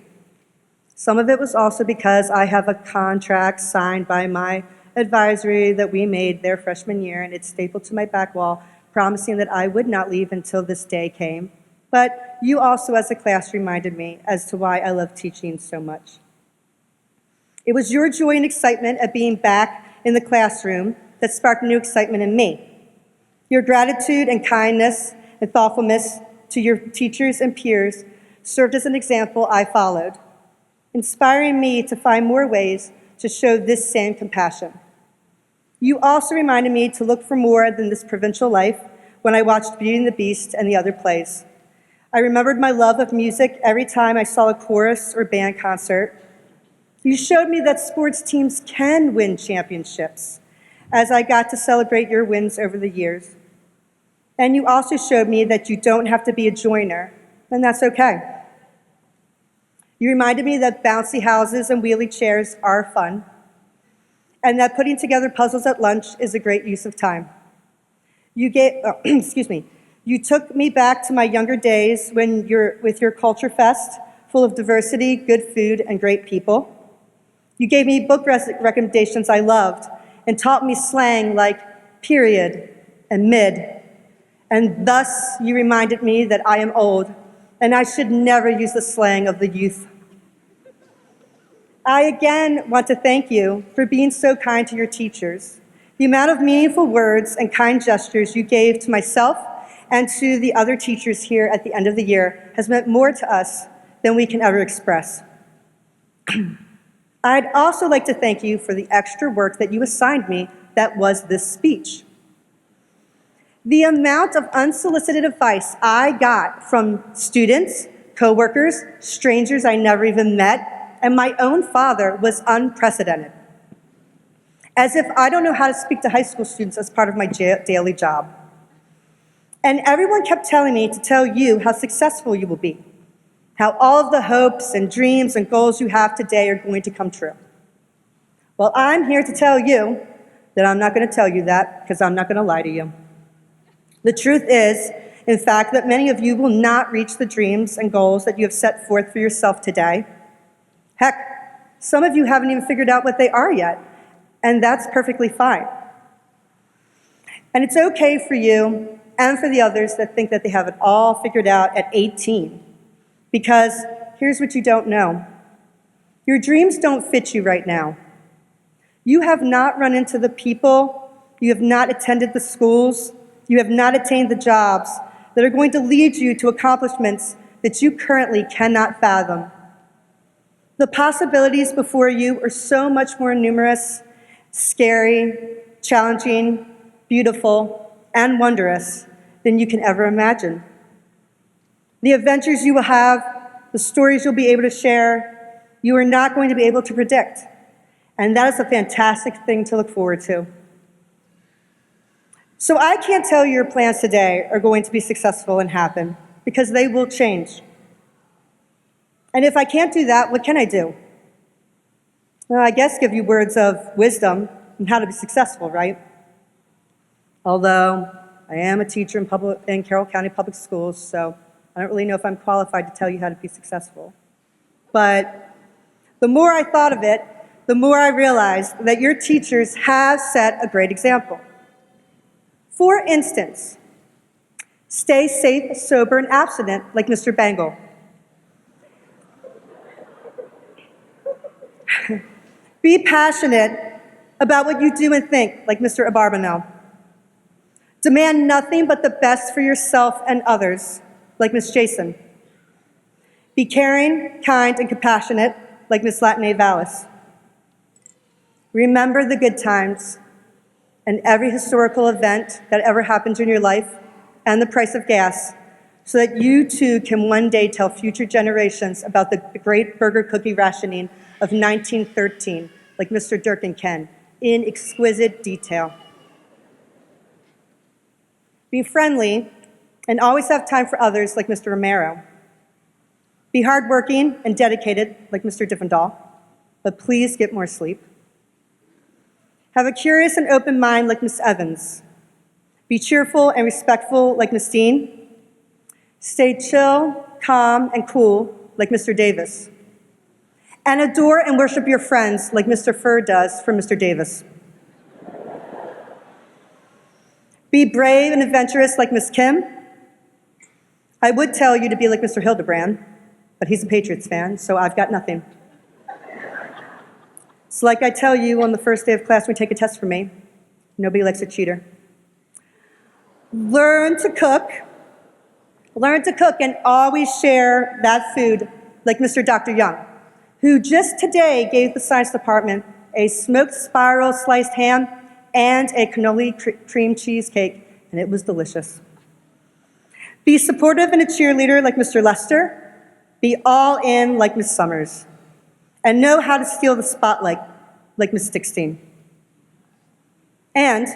I: Some of it was also because I have a contract signed by my advisory that we made their freshman year, and it's stapled to my back wall, promising that I would not leave until this day came. But you also, as a class, reminded me as to why I love teaching so much. It was your joy and excitement at being back in the classroom that sparked new excitement in me. Your gratitude and kindness and thoughtfulness to your teachers and peers served as an example I followed, inspiring me to find more ways to show this same compassion. You also reminded me to look for more than this provincial life when I watched Beauty and the Beast and the other plays. I remembered my love of music every time I saw a chorus or band concert. You showed me that sports teams can win championships, as I got to celebrate your wins over the years. And you also showed me that you don't have to be a joiner, and that's okay. You reminded me that bouncy houses and wheelie chairs are fun, and that putting together puzzles at lunch is a great use of time. You took me back to my younger days with your Culture Fest, full of diversity, good food, and great people. You gave me book recommendations I loved and taught me slang like period and mid. And thus, you reminded me that I am old and I should never use the slang of the youth. I again want to thank you for being so kind to your teachers. The amount of meaningful words and kind gestures you gave to myself and to the other teachers here at the end of the year has meant more to us than we can ever express. I'd also like to thank you for the extra work that you assigned me that was this speech. The amount of unsolicited advice I got from students, coworkers, strangers I never even met, and my own father was unprecedented. As if I don't know how to speak to high school students as part of my daily job. And everyone kept telling me to tell you how successful you will be. how all of the hopes and dreams and goals you have today are going to come true. Well, I'm here to tell you that I'm not going to tell you that because I'm not going to lie to you. The truth is, in fact, that many of you will not reach the dreams and goals that you have set forth for yourself today. Heck, some of you haven't even figured out what they are yet, and that's perfectly fine. And it's okay for you and for the others that think that they have it all figured out at 18, because here's what you don't know. Your dreams don't fit you right now. You have not run into the people, you have not attended the schools, you have not attained the jobs that are going to lead you to accomplishments that you currently cannot fathom. The possibilities before you are so much more numerous, scary, challenging, beautiful, and wondrous than you can ever imagine. The adventures you will have, the stories you'll be able to share, you are not going to be able to predict. And that is a fantastic thing to look forward to. So I can't tell you your plans today are going to be successful and happen, because they will change. And if I can't do that, what can I do? Well, I guess give you words of wisdom on how to be successful, right? Although I am a teacher in Carroll County Public Schools, so I don't really know if I'm qualified to tell you how to be successful. But the more I thought of it, the more I realized that your teachers have set a great example. For instance, stay safe, sober, and abstinent like Mr. Bangle. Be passionate about what you do and think like Mr. Abarbanel. Demand nothing but the best for yourself and others like Ms. Jason. Be caring, kind, and compassionate like Ms. Latine Vallis. Remember the good times and every historical event that ever happened in your life and the price of gas, so that you too can one day tell future generations about the great burger cookie rationing of 1913, like Mr. Durkin can, in exquisite detail. Be friendly and always have time for others like Mr. Romero. Be hardworking and dedicated like Mr. Diffendahl, but please get more sleep. Have a curious and open mind like Ms. Evans. Be cheerful and respectful like Ms. Dean. Stay chill, calm, and cool like Mr. Davis. And adore and worship your friends like Mr. Furr does for Mr. Davis. Be brave and adventurous like Ms. Kim. I would tell you to be like Mr. Hildebrand, but he's a Patriots fan, so I've got nothing. It's like I tell you on the first day of class when we take a test for me, nobody likes a cheater. Learn to cook and always share that food like Mr. Dr. Young, who just today gave the science department a smoked spiral sliced ham and a cannoli cream cheesecake, and it was delicious. Be supportive and a cheerleader like Mr. Lester. Be all in like Ms. Summers. And know how to steal the spotlight like Ms. Stickstein. And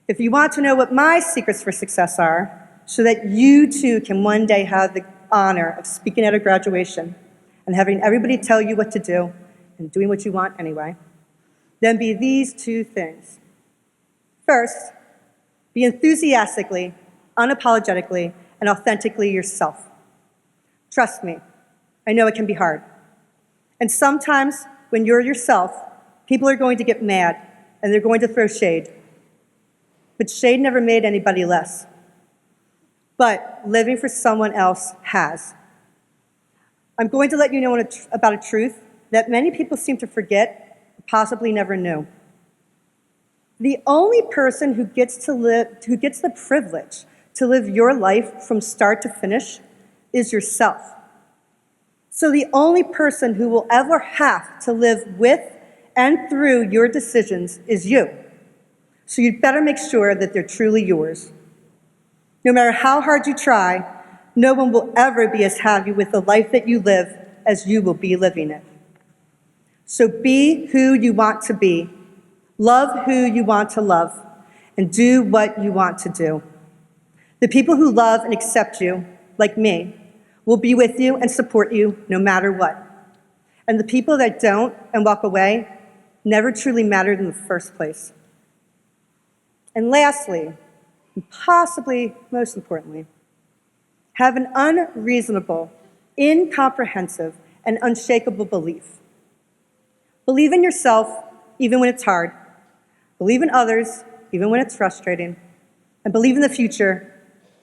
I: if you want to know what my secrets for success are, so that you too can one day have the honor of speaking at a graduation and having everybody tell you what to do and doing what you want anyway, then be these two things. First, be enthusiastically, unapologetically, and authentically yourself. Trust me, I know it can be hard. And sometimes when you're yourself, people are going to get mad and they're going to throw shade. But shade never made anybody less. But living for someone else has. I'm going to let you know about a truth that many people seem to forget, possibly never knew. The only person who gets the privilege to live your life from start to finish is yourself. So the only person who will ever have to live with and through your decisions is you. So you'd better make sure that they're truly yours. No matter how hard you try, no one will ever be as happy with the life that you live as you will be living it. So be who you want to be, love who you want to love, and do what you want to do. The people who love and accept you, like me, will be with you and support you no matter what. And the people that don't and walk away never truly mattered in the first place. And lastly, and possibly most importantly, have an unreasonable, incomprehensive, and unshakable belief. Believe in yourself even when it's hard. Believe in others even when it's frustrating. And believe in the future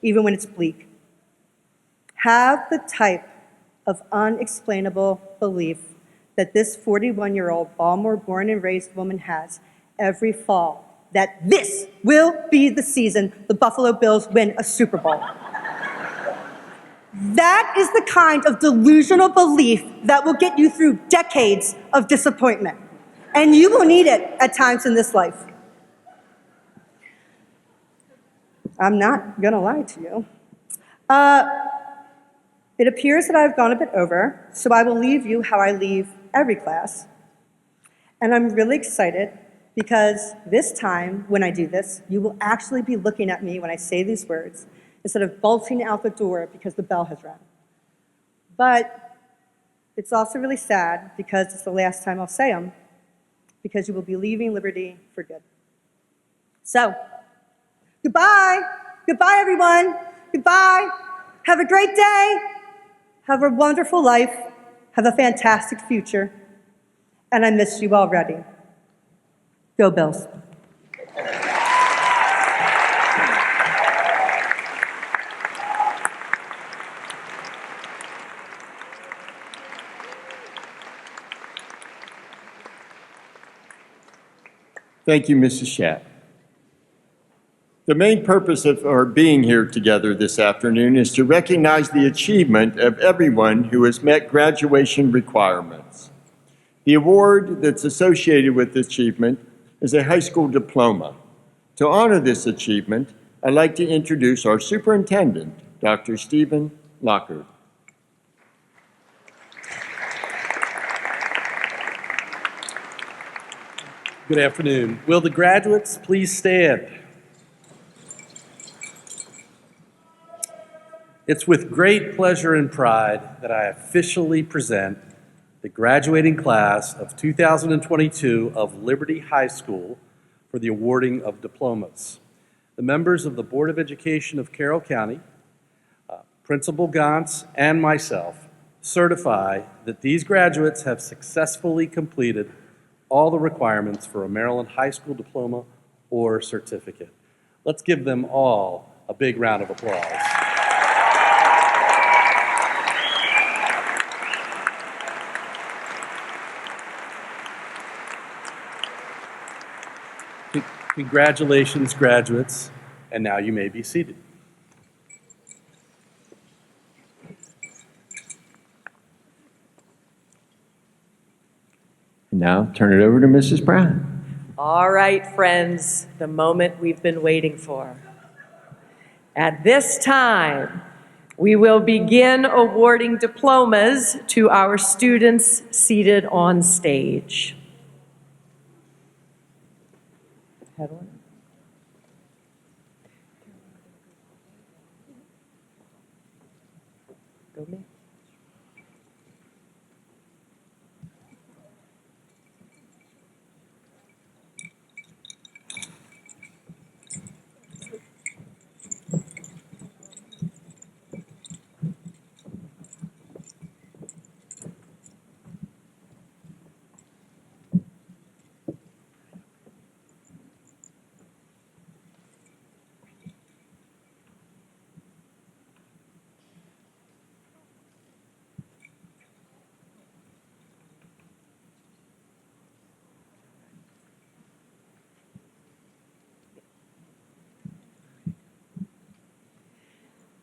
I: even when it's bleak. Have the type of unexplainable belief that this 41-year-old Baltimore born and raised woman has every fall, that this will be the season the Buffalo Bills win a Super Bowl. That is the kind of delusional belief that will get you through decades of disappointment. And you will need it at times in this life. I'm not gonna lie to you. It appears that I've gone a bit over, so I will leave you how I leave every class. And I'm really excited because this time, when I do this, you will actually be looking at me when I say these words instead of bolting out the door because the bell has rung. But it's also really sad because it's the last time I'll say them, because you will be leaving Liberty for good. So, goodbye. Goodbye, everyone. Goodbye. Have a great day. Have a wonderful life. Have a fantastic future. And I miss you already. Go Bills.
B: Thank you, Mrs. Schatt. The main purpose of our being here together this afternoon is to recognize the achievement of everyone who has met graduation requirements. The award that's associated with this achievement is a high school diploma. To honor this achievement, I'd like to introduce our superintendent, Dr. Stephen Lockard.
J: Good afternoon. Will the graduates please stand? It's with great pleasure and pride that I officially present the graduating class of 2022 of Liberty High School for the awarding of diplomas. The members of the Board of Education of Carroll County, Principal Gantz, and myself certify that these graduates have successfully completed all the requirements for a Maryland high school diploma or certificate. Let's give them all a big round of applause. Congratulations, graduates, and now you may be seated.
B: Now, turn it over to Mrs. Brown.
F: All right, friends, the moment we've been waiting for. At this time, we will begin awarding diplomas to our students seated on stage. Head on. Go me.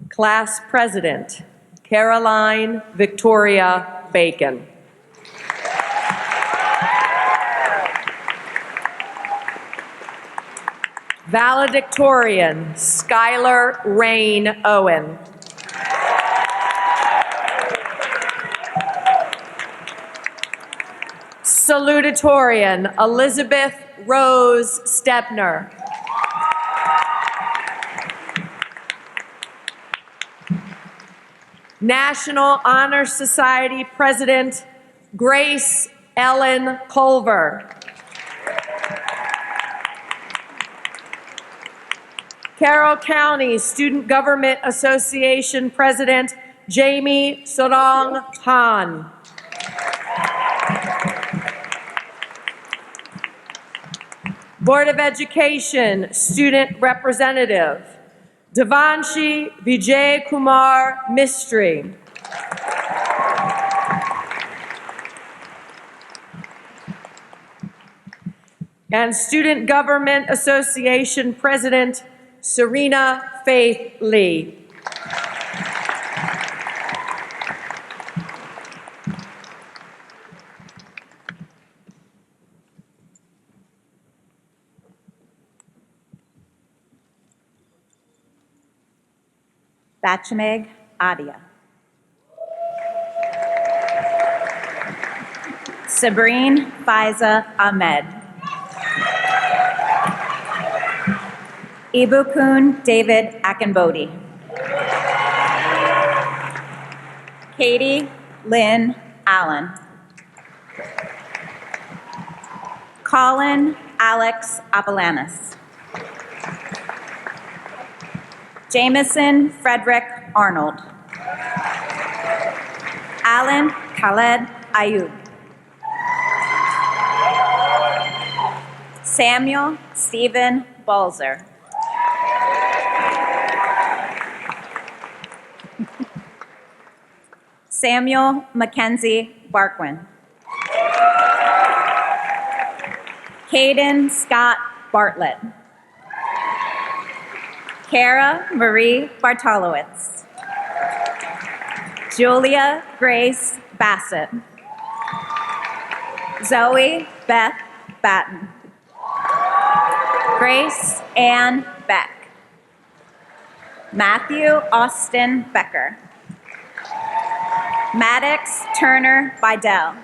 F: Class President, Caroline Victoria Bacon. Valedictorian, Skylar Rain Owen. Salutatorian, Elizabeth Rose Stepner. National Honor Society President Grace Ellen Culver. Carroll County Student Government Association President Jamie Sorong Han. Board of Education Student Representative Devanshi Vijay Kumar Mistry. And Student Government Association President Serena Faith Lee.
K: Bachmeg Adia. Sabrine Faiza Ahmed. Ibukun David Akinbodi. Katie Lynn Allen. Colin Alex Apalanis. Jameson Frederick Arnold. Alan Khaled Ayub. Samuel Stephen Balzer. Samuel Mackenzie Barquin. Caden Scott Bartlett. Kara Marie Bartolowitz. Julia Grace Bassett. Zoe Beth Batten. Grace Ann Beck. Matthew Austin Becker. Maddox Turner Bidell.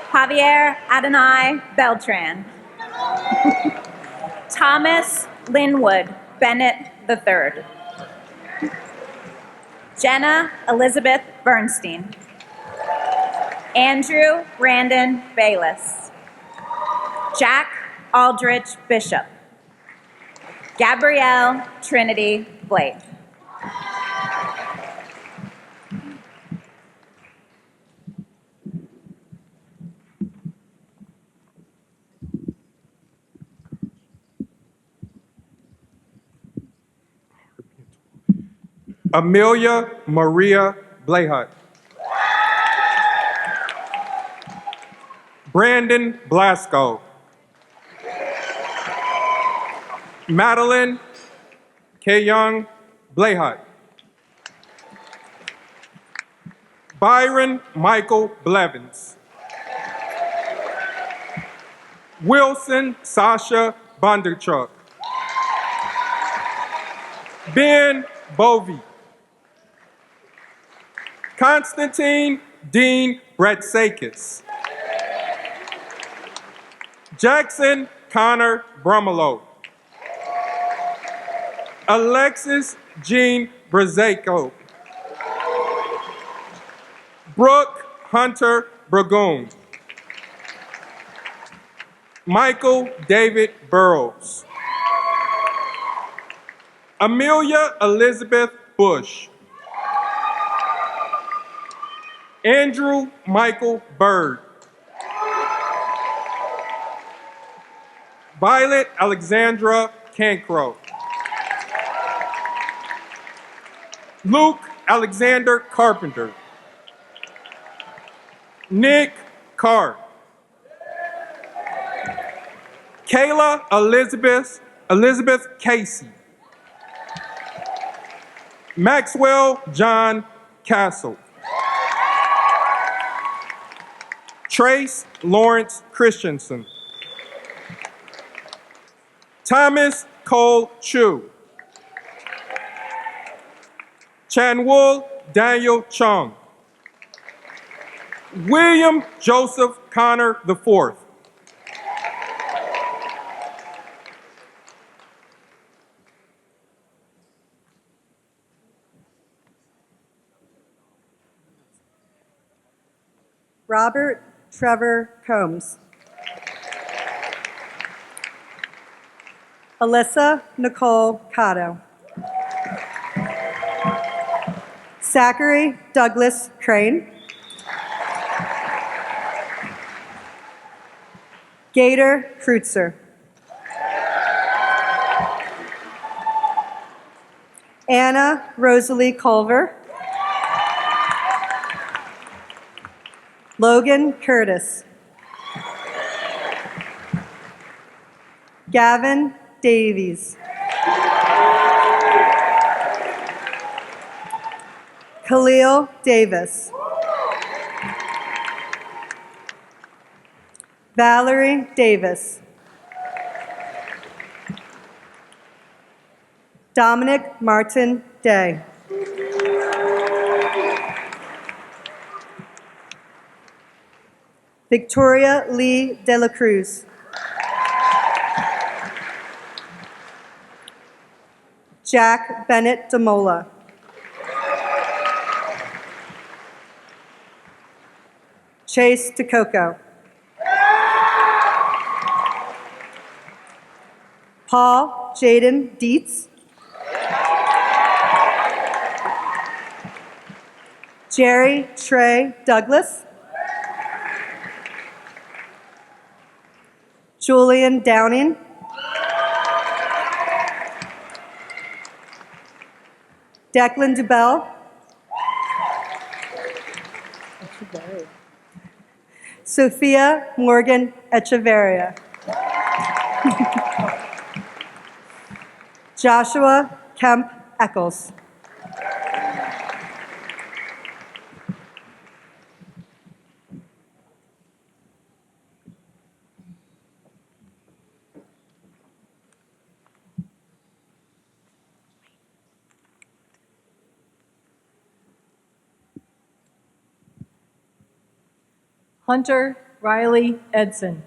K: Javier Adonai Beltran. Thomas Linwood Bennett III. Jenna Elizabeth Bernstein. Andrew Brandon Bayless. Jack Aldrich Bishop. Gabrielle Trinity Blake.
L: Amelia Maria Blahut. Brandon Blasco. Madeline K. Young Blahut. Byron Michael Blevins. Wilson Sasha Bondarchuk. Ben Bovey. Constantine Dean Bretsakis. Jackson Connor Brumelo. Alexis Jean Brazeko. Brooke Hunter Bragoon. Michael David Burrows. Amelia Elizabeth Bush. Andrew Michael Bird. Violet Alexandra Cancro. Luke Alexander Carpenter. Nick Carr. Kayla Elizabeth Casey. Maxwell John Castle. Trace Lawrence Christensen. Thomas Cole Chu. Chanwol Daniel Chung. William Joseph Connor IV.
I: Robert Trevor Combs. Alyssa Nicole Cotto. Zachary Douglas Crane. Gator Kreutzer. Anna Rosalie Culver. Logan Curtis. Gavin Davies. Khalil Davis. Valerie Davis. Dominic Martin Day. Victoria Lee De La Cruz. Jack Bennett DeMola. Chase DeCoco. Paul Jaden Dietz. Jerry Trey Douglas. Julian Downing. Declan DeBell. Sophia Morgan Echeverria. Joshua Kemp Eccles.
C: Hunter Riley Edson.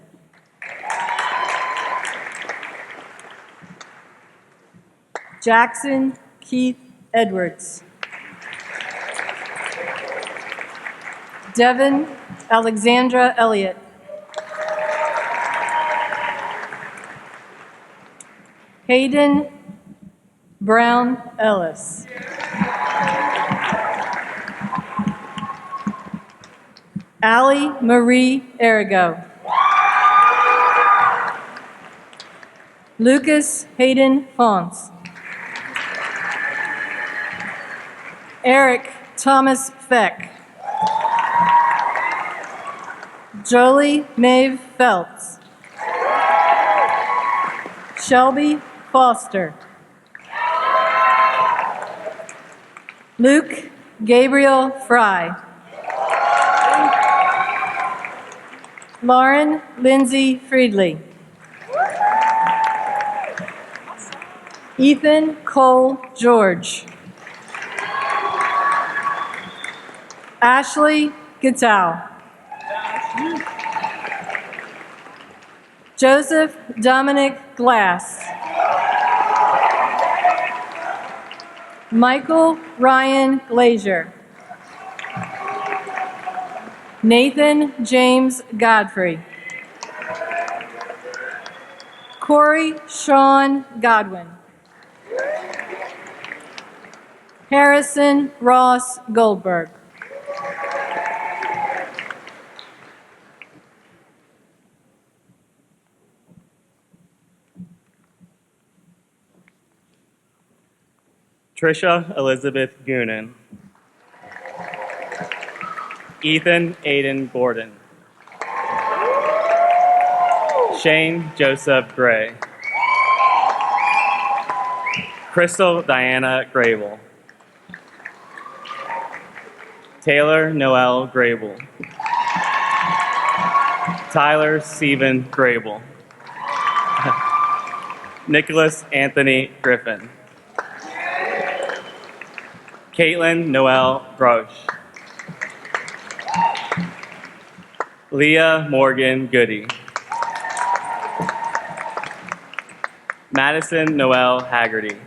C: Jackson Keith Edwards. Devin Alexandra Elliott. Hayden Brown Ellis. Allie Marie Arago. Lucas Hayden Fons. Eric Thomas Feck. Jolie Maeve Phelps. Shelby Foster. Luke Gabriel Fry. Lauren Lindsay Friedley. Ethan Cole George. Ashley Gatow. Joseph Dominic Glass. Michael Ryan Glazier. Nathan James Godfrey. Corey Sean Godwin. Harrison Ross Goldberg.
A: Trisha Elizabeth Goonan. Ethan Aiden Gordon. Shane Joseph Gray. Crystal Diana Grable. Taylor Noel Grable. Tyler Stephen Grable. Nicholas Anthony Griffin. Caitlin Noel Grosh. Leah Morgan Goody. Madison Noel Haggerty.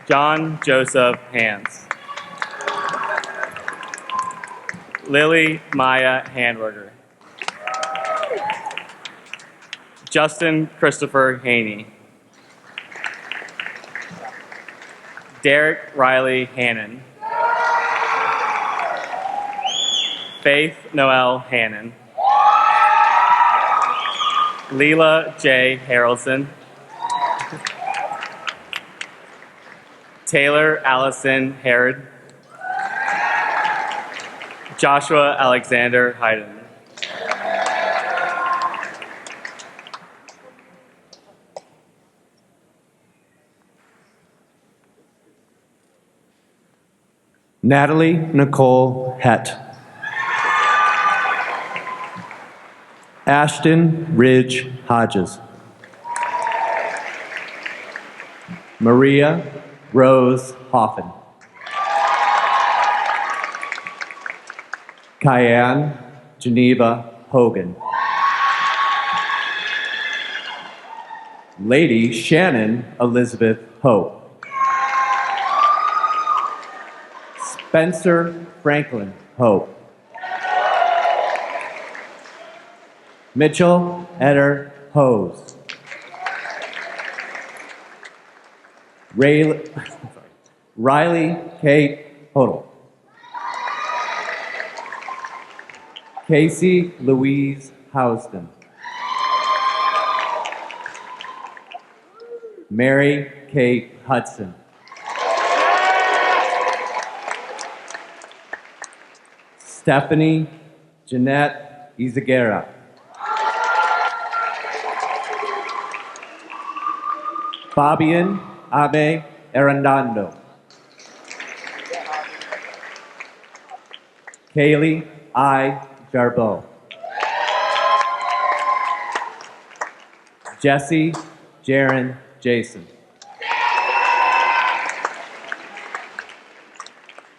A: John Joseph Hans. Lily Maya Handwerger. Justin Christopher Haney. Derek Riley Hannon. Faith Noel Hannon. Leela J. Harrelson. Taylor Allison Herod. Joshua Alexander Hayden.
M: Natalie Nicole Hett. Ashton Ridge Hodges. Maria Rose Hoffin. Kyan Geneva Hogan. Lady Shannon Elizabeth Hope. Spencer Franklin Hope. Mitchell Eder Hose. Riley Kate Hodel. Casey Louise Houston. Mary Kate Hudson. Stephanie Jeanette Izagera. Fabian Abe Arandando. Kaylee I. Jarbeau. Jesse Jaron Jason.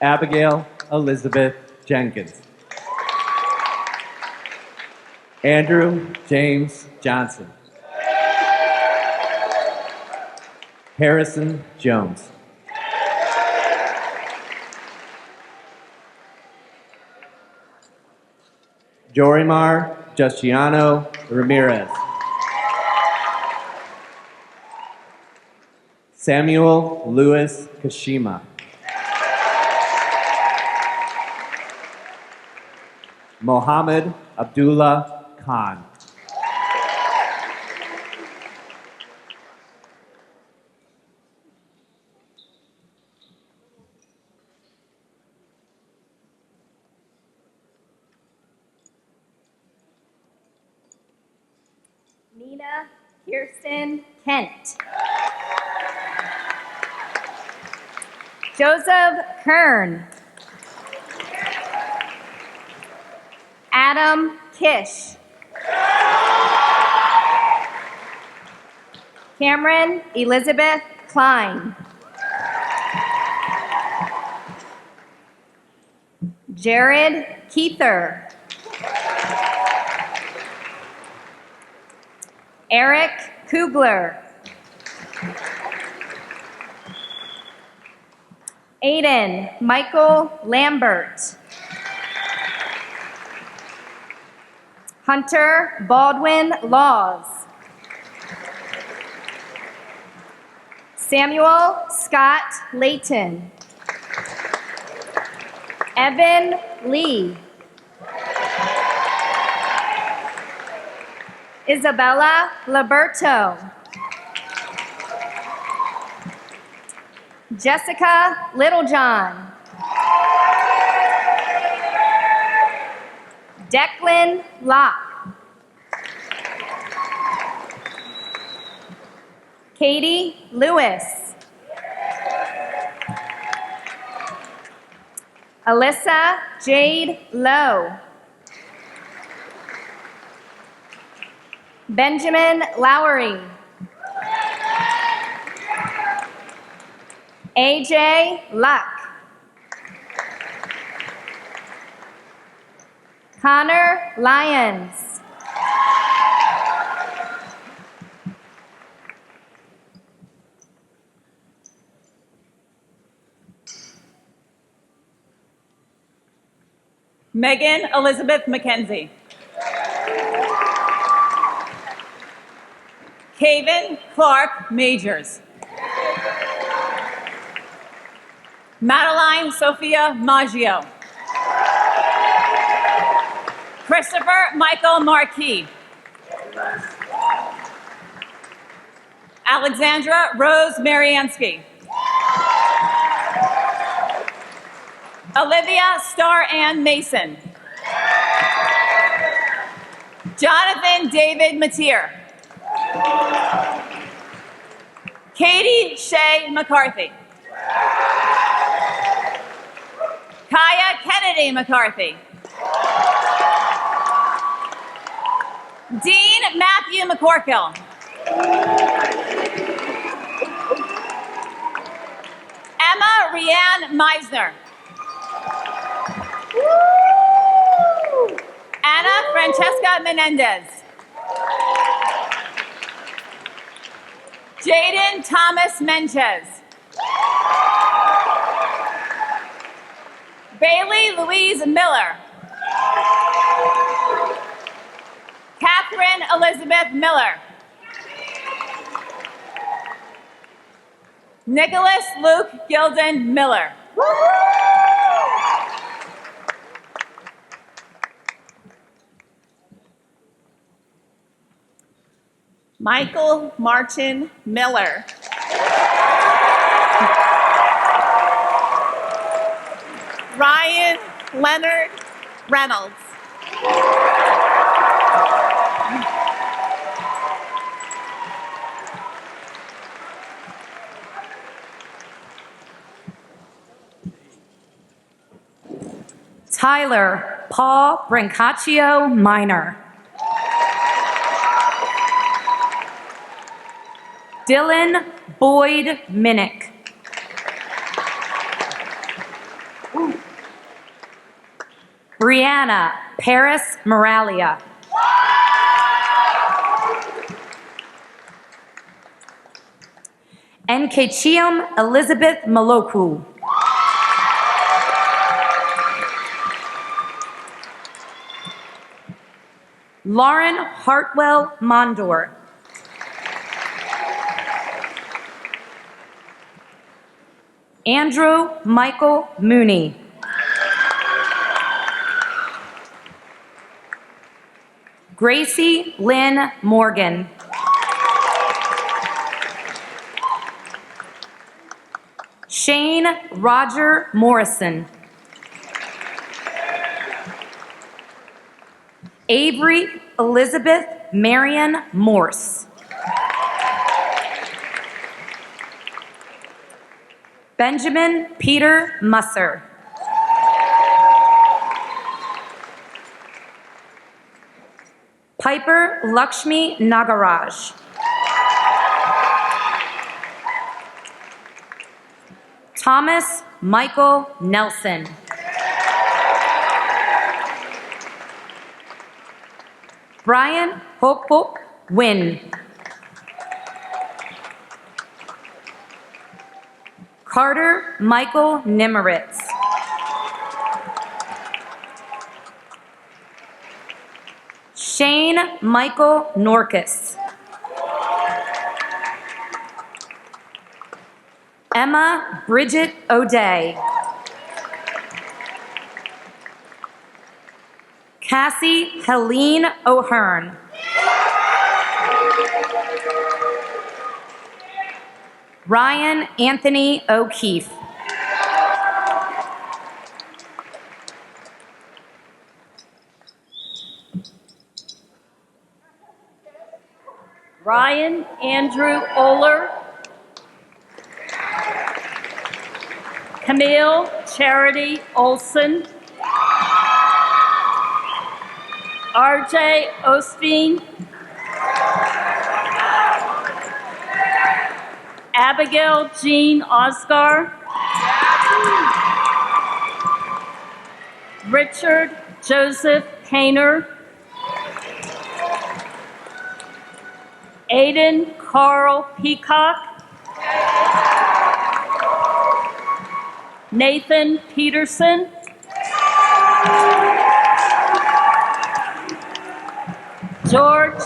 M: Abigail Elizabeth Jenkins. Andrew James Johnson. Harrison Jones. Jorimar Justiano Ramirez. Samuel Louis Kashima. Mohammed Abdullah Khan.
K: Nina Kirsten Kent. Joseph Kern. Adam Kish. Cameron Elizabeth Klein. Jared Keither. Eric Kugler. Aiden Michael Lambert. Hunter Baldwin Laws. Samuel Scott Layton. Evan Lee. Isabella Liberto. Jessica Littlejohn. Declan Locke. Katie Lewis. Alyssa Jade Lowe. Benjamin Lowery. AJ Luck. Connor Lyons.
N: Megan Elizabeth McKenzie. Kaven Clark Majors. Madeline Sophia Maggio. Christopher Michael Marquis. Alexandra Rose Mariansky. Olivia Star Ann Mason. Jonathan David Mateer. Katie Shea McCarthy. Kaya Kennedy McCarthy. Dean Matthew McCorkill. Emma Rianne Meisner. Anna Francesca Menendez. Jaden Thomas Menchez. Bailey Louise Miller. Catherine Elizabeth Miller. Nicholas Luke Gilden Miller. Michael Martin Miller. Ryan Leonard Reynolds.
H: Tyler Paul Brancaccio Minor. Dylan Boyd Minnick. Brianna Paris Moralia. Nkechium Elizabeth Maloku. Lauren Hartwell Mondor. Andrew Michael Mooney. Gracie Lynn Morgan. Shane Roger Morrison. Avery Elizabeth Marion Morse. Benjamin Peter Musser. Piper Lakshmi Nagaraj. Thomas Michael Nelson. Brian Hokpok Wynn. Carter Michael Nimeritz. Shane Michael Norkus. Emma Bridget O'Day. Cassie Helene O'Hearn. Ryan Anthony O'Keefe.
O: Ryan Andrew Oler. Camille Charity Olson. RJ Osteen. Abigail Jean Oscar. Richard Joseph Kainer. Aiden Carl Peacock. Nathan Peterson. George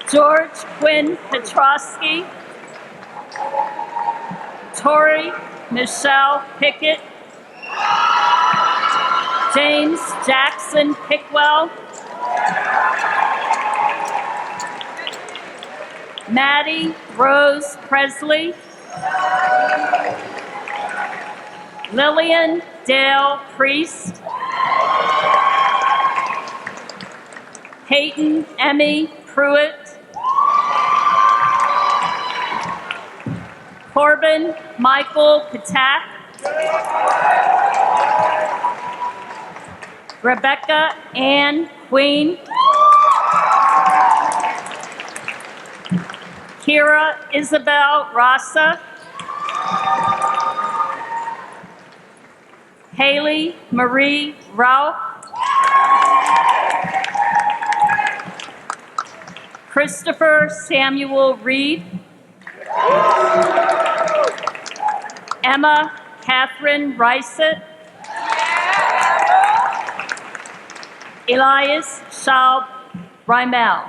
O: George Quinn Petrosky, Tori Michelle Pickett, James Jackson Pickwell, Maddie Rose Presley, Lillian Dale Priest, Peyton Emmy Pruitt, Corbin Michael Patak, Rebecca Ann Queen, Kira Isabel Rasa, Haley Marie Rauch, Christopher Samuel Reed, Emma Catherine Ricett, Elias Schaub Reimel.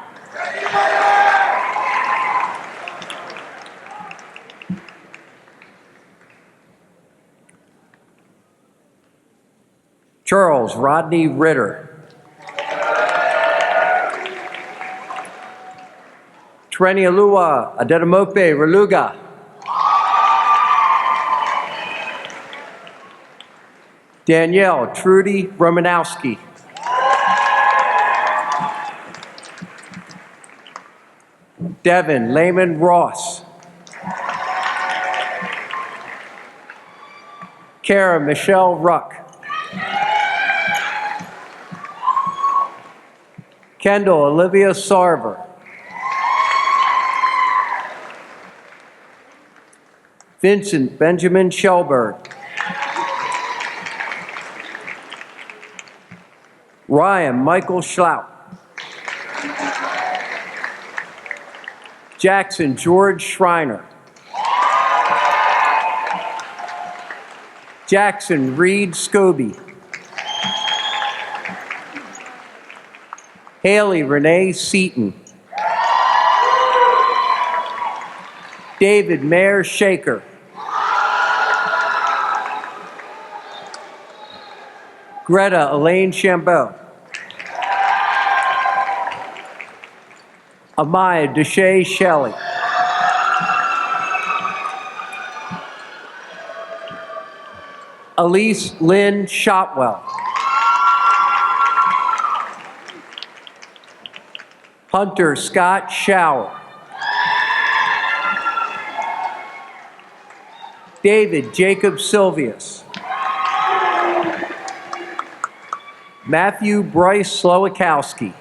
P: Charles Rodney Ritter. Trenialua Adedamope Reluga. Danielle Trudy Romanowski. Devin Lehman Ross. Kara Michelle Ruck. Kendall Olivia Sarver. Vincent Benjamin Shelberg. Ryan Michael Schlout. Jackson George Schreiner. Jackson Reed Scobie. Haley Renee Seaton. David Mayer Shaker. Greta Elaine Chambeau. Amaya Deshay Shelley. Elise Lynn Shotwell. Hunter Scott Shower. David Jacob Silvius. Matthew Bryce Slowakowski.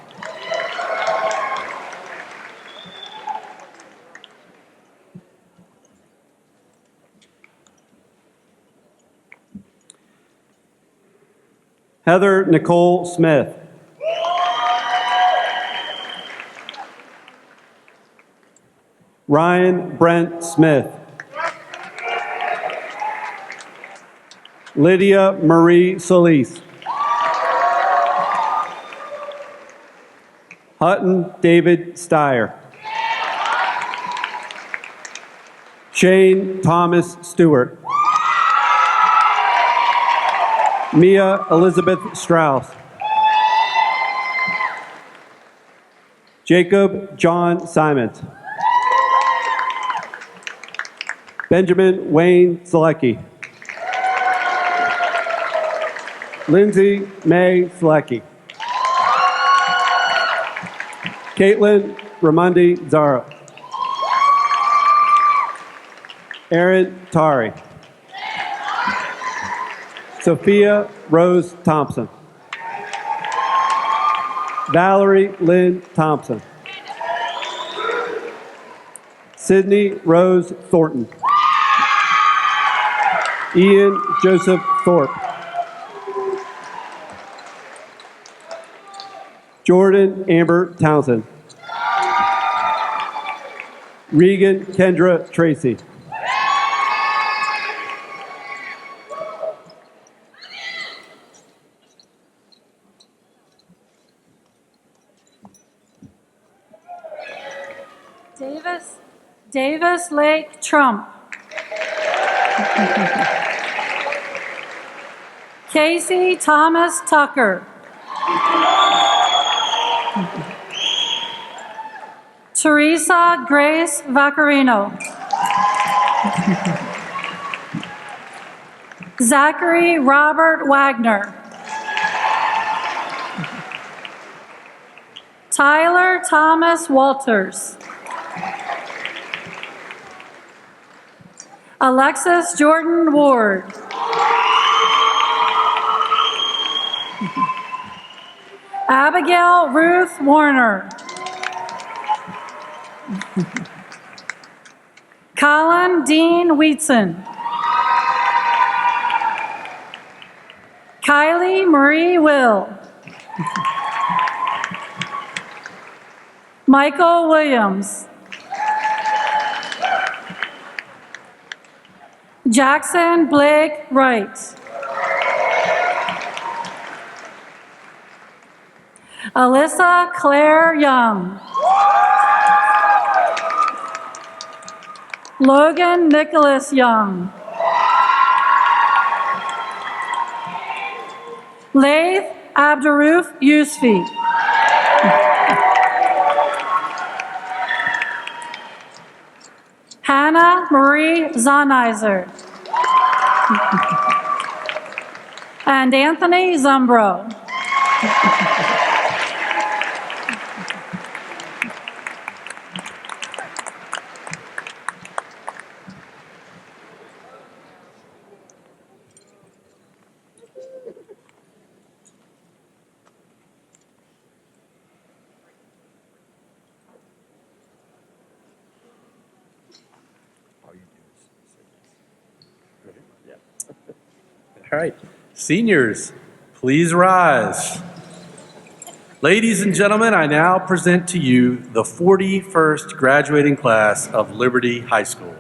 E: Heather Nicole Smith. Ryan Brent Smith. Lydia Marie Solis. Hutton David Steyer. Shane Thomas Stewart. Mia Elizabeth Strauss. Jacob John Simons. Benjamin Wayne Selecki. Lindsay May Selecki. Caitlin Ramundi Zara. Aaron Tari. Sophia Rose Thompson. Valerie Lynn Thompson. Sydney Rose Thornton. Ian Joseph Thorpe. Jordan Amber Townsend.
Q: Regan Kendra Tracy.
R: Davis Lake Trump. Casey Thomas Tucker. Teresa Grace Vaccarino. Zachary Robert Wagner. Tyler Thomas Walters. Alexis Jordan Ward. Abigail Ruth Warner. Colin Dean Wheatson. Kylie Marie Will. Michael Williams. Jackson Blake Wright. Alyssa Claire Young. Logan Nicholas Young. Laith Abduruf Yusfi. Hannah Marie Zonizer. And Anthony Zumbro.
J: All right, seniors, please rise. Ladies and gentlemen, I now present to you the 41st graduating class of Liberty High School.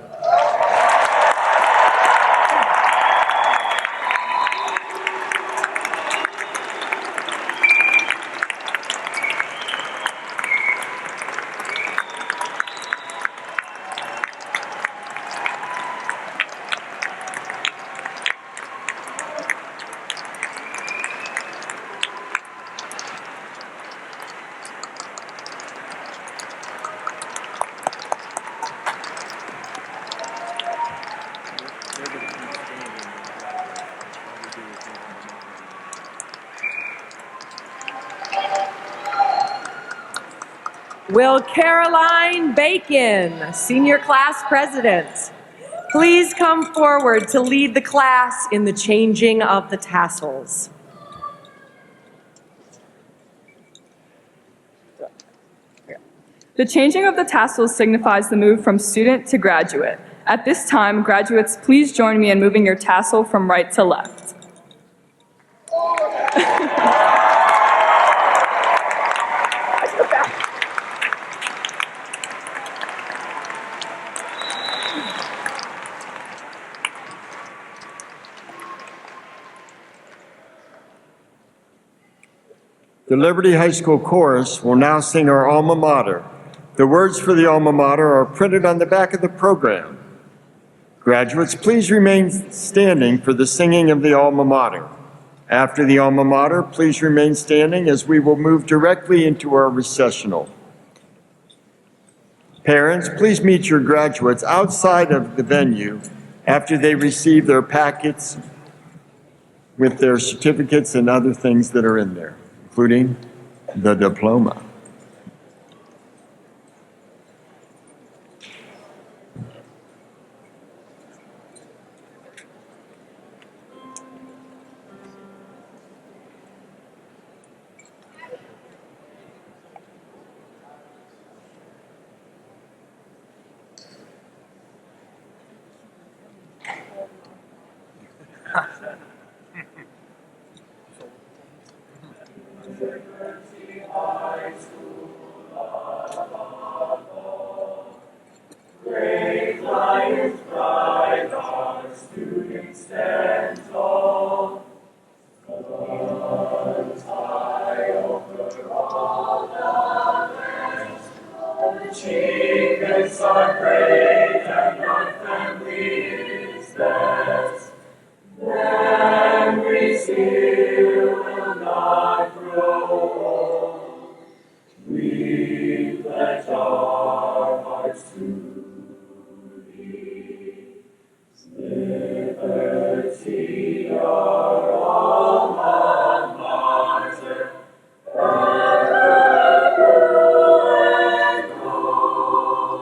F: Will Caroline Bacon, Senior Class President, please come forward to lead the class in the changing of the tassels.
S: The changing of the tassels signifies the move from student to graduate. At this time, graduates, please join me in moving your tassel from right to left.
B: The Liberty High School Chorus will now sing our alma mater. The words for the alma mater are printed on the back of the program. Graduates, please remain standing for the singing of the alma mater. After the alma mater, please remain standing as we will move directly into our recessional. Parents, please meet your graduates outside of the venue after they receive their packets with their certificates and other things that are in there, including the diploma.
D: fear will not grow old. We pledge our hearts to thee. Liberty, our alma mater, ever true and gold.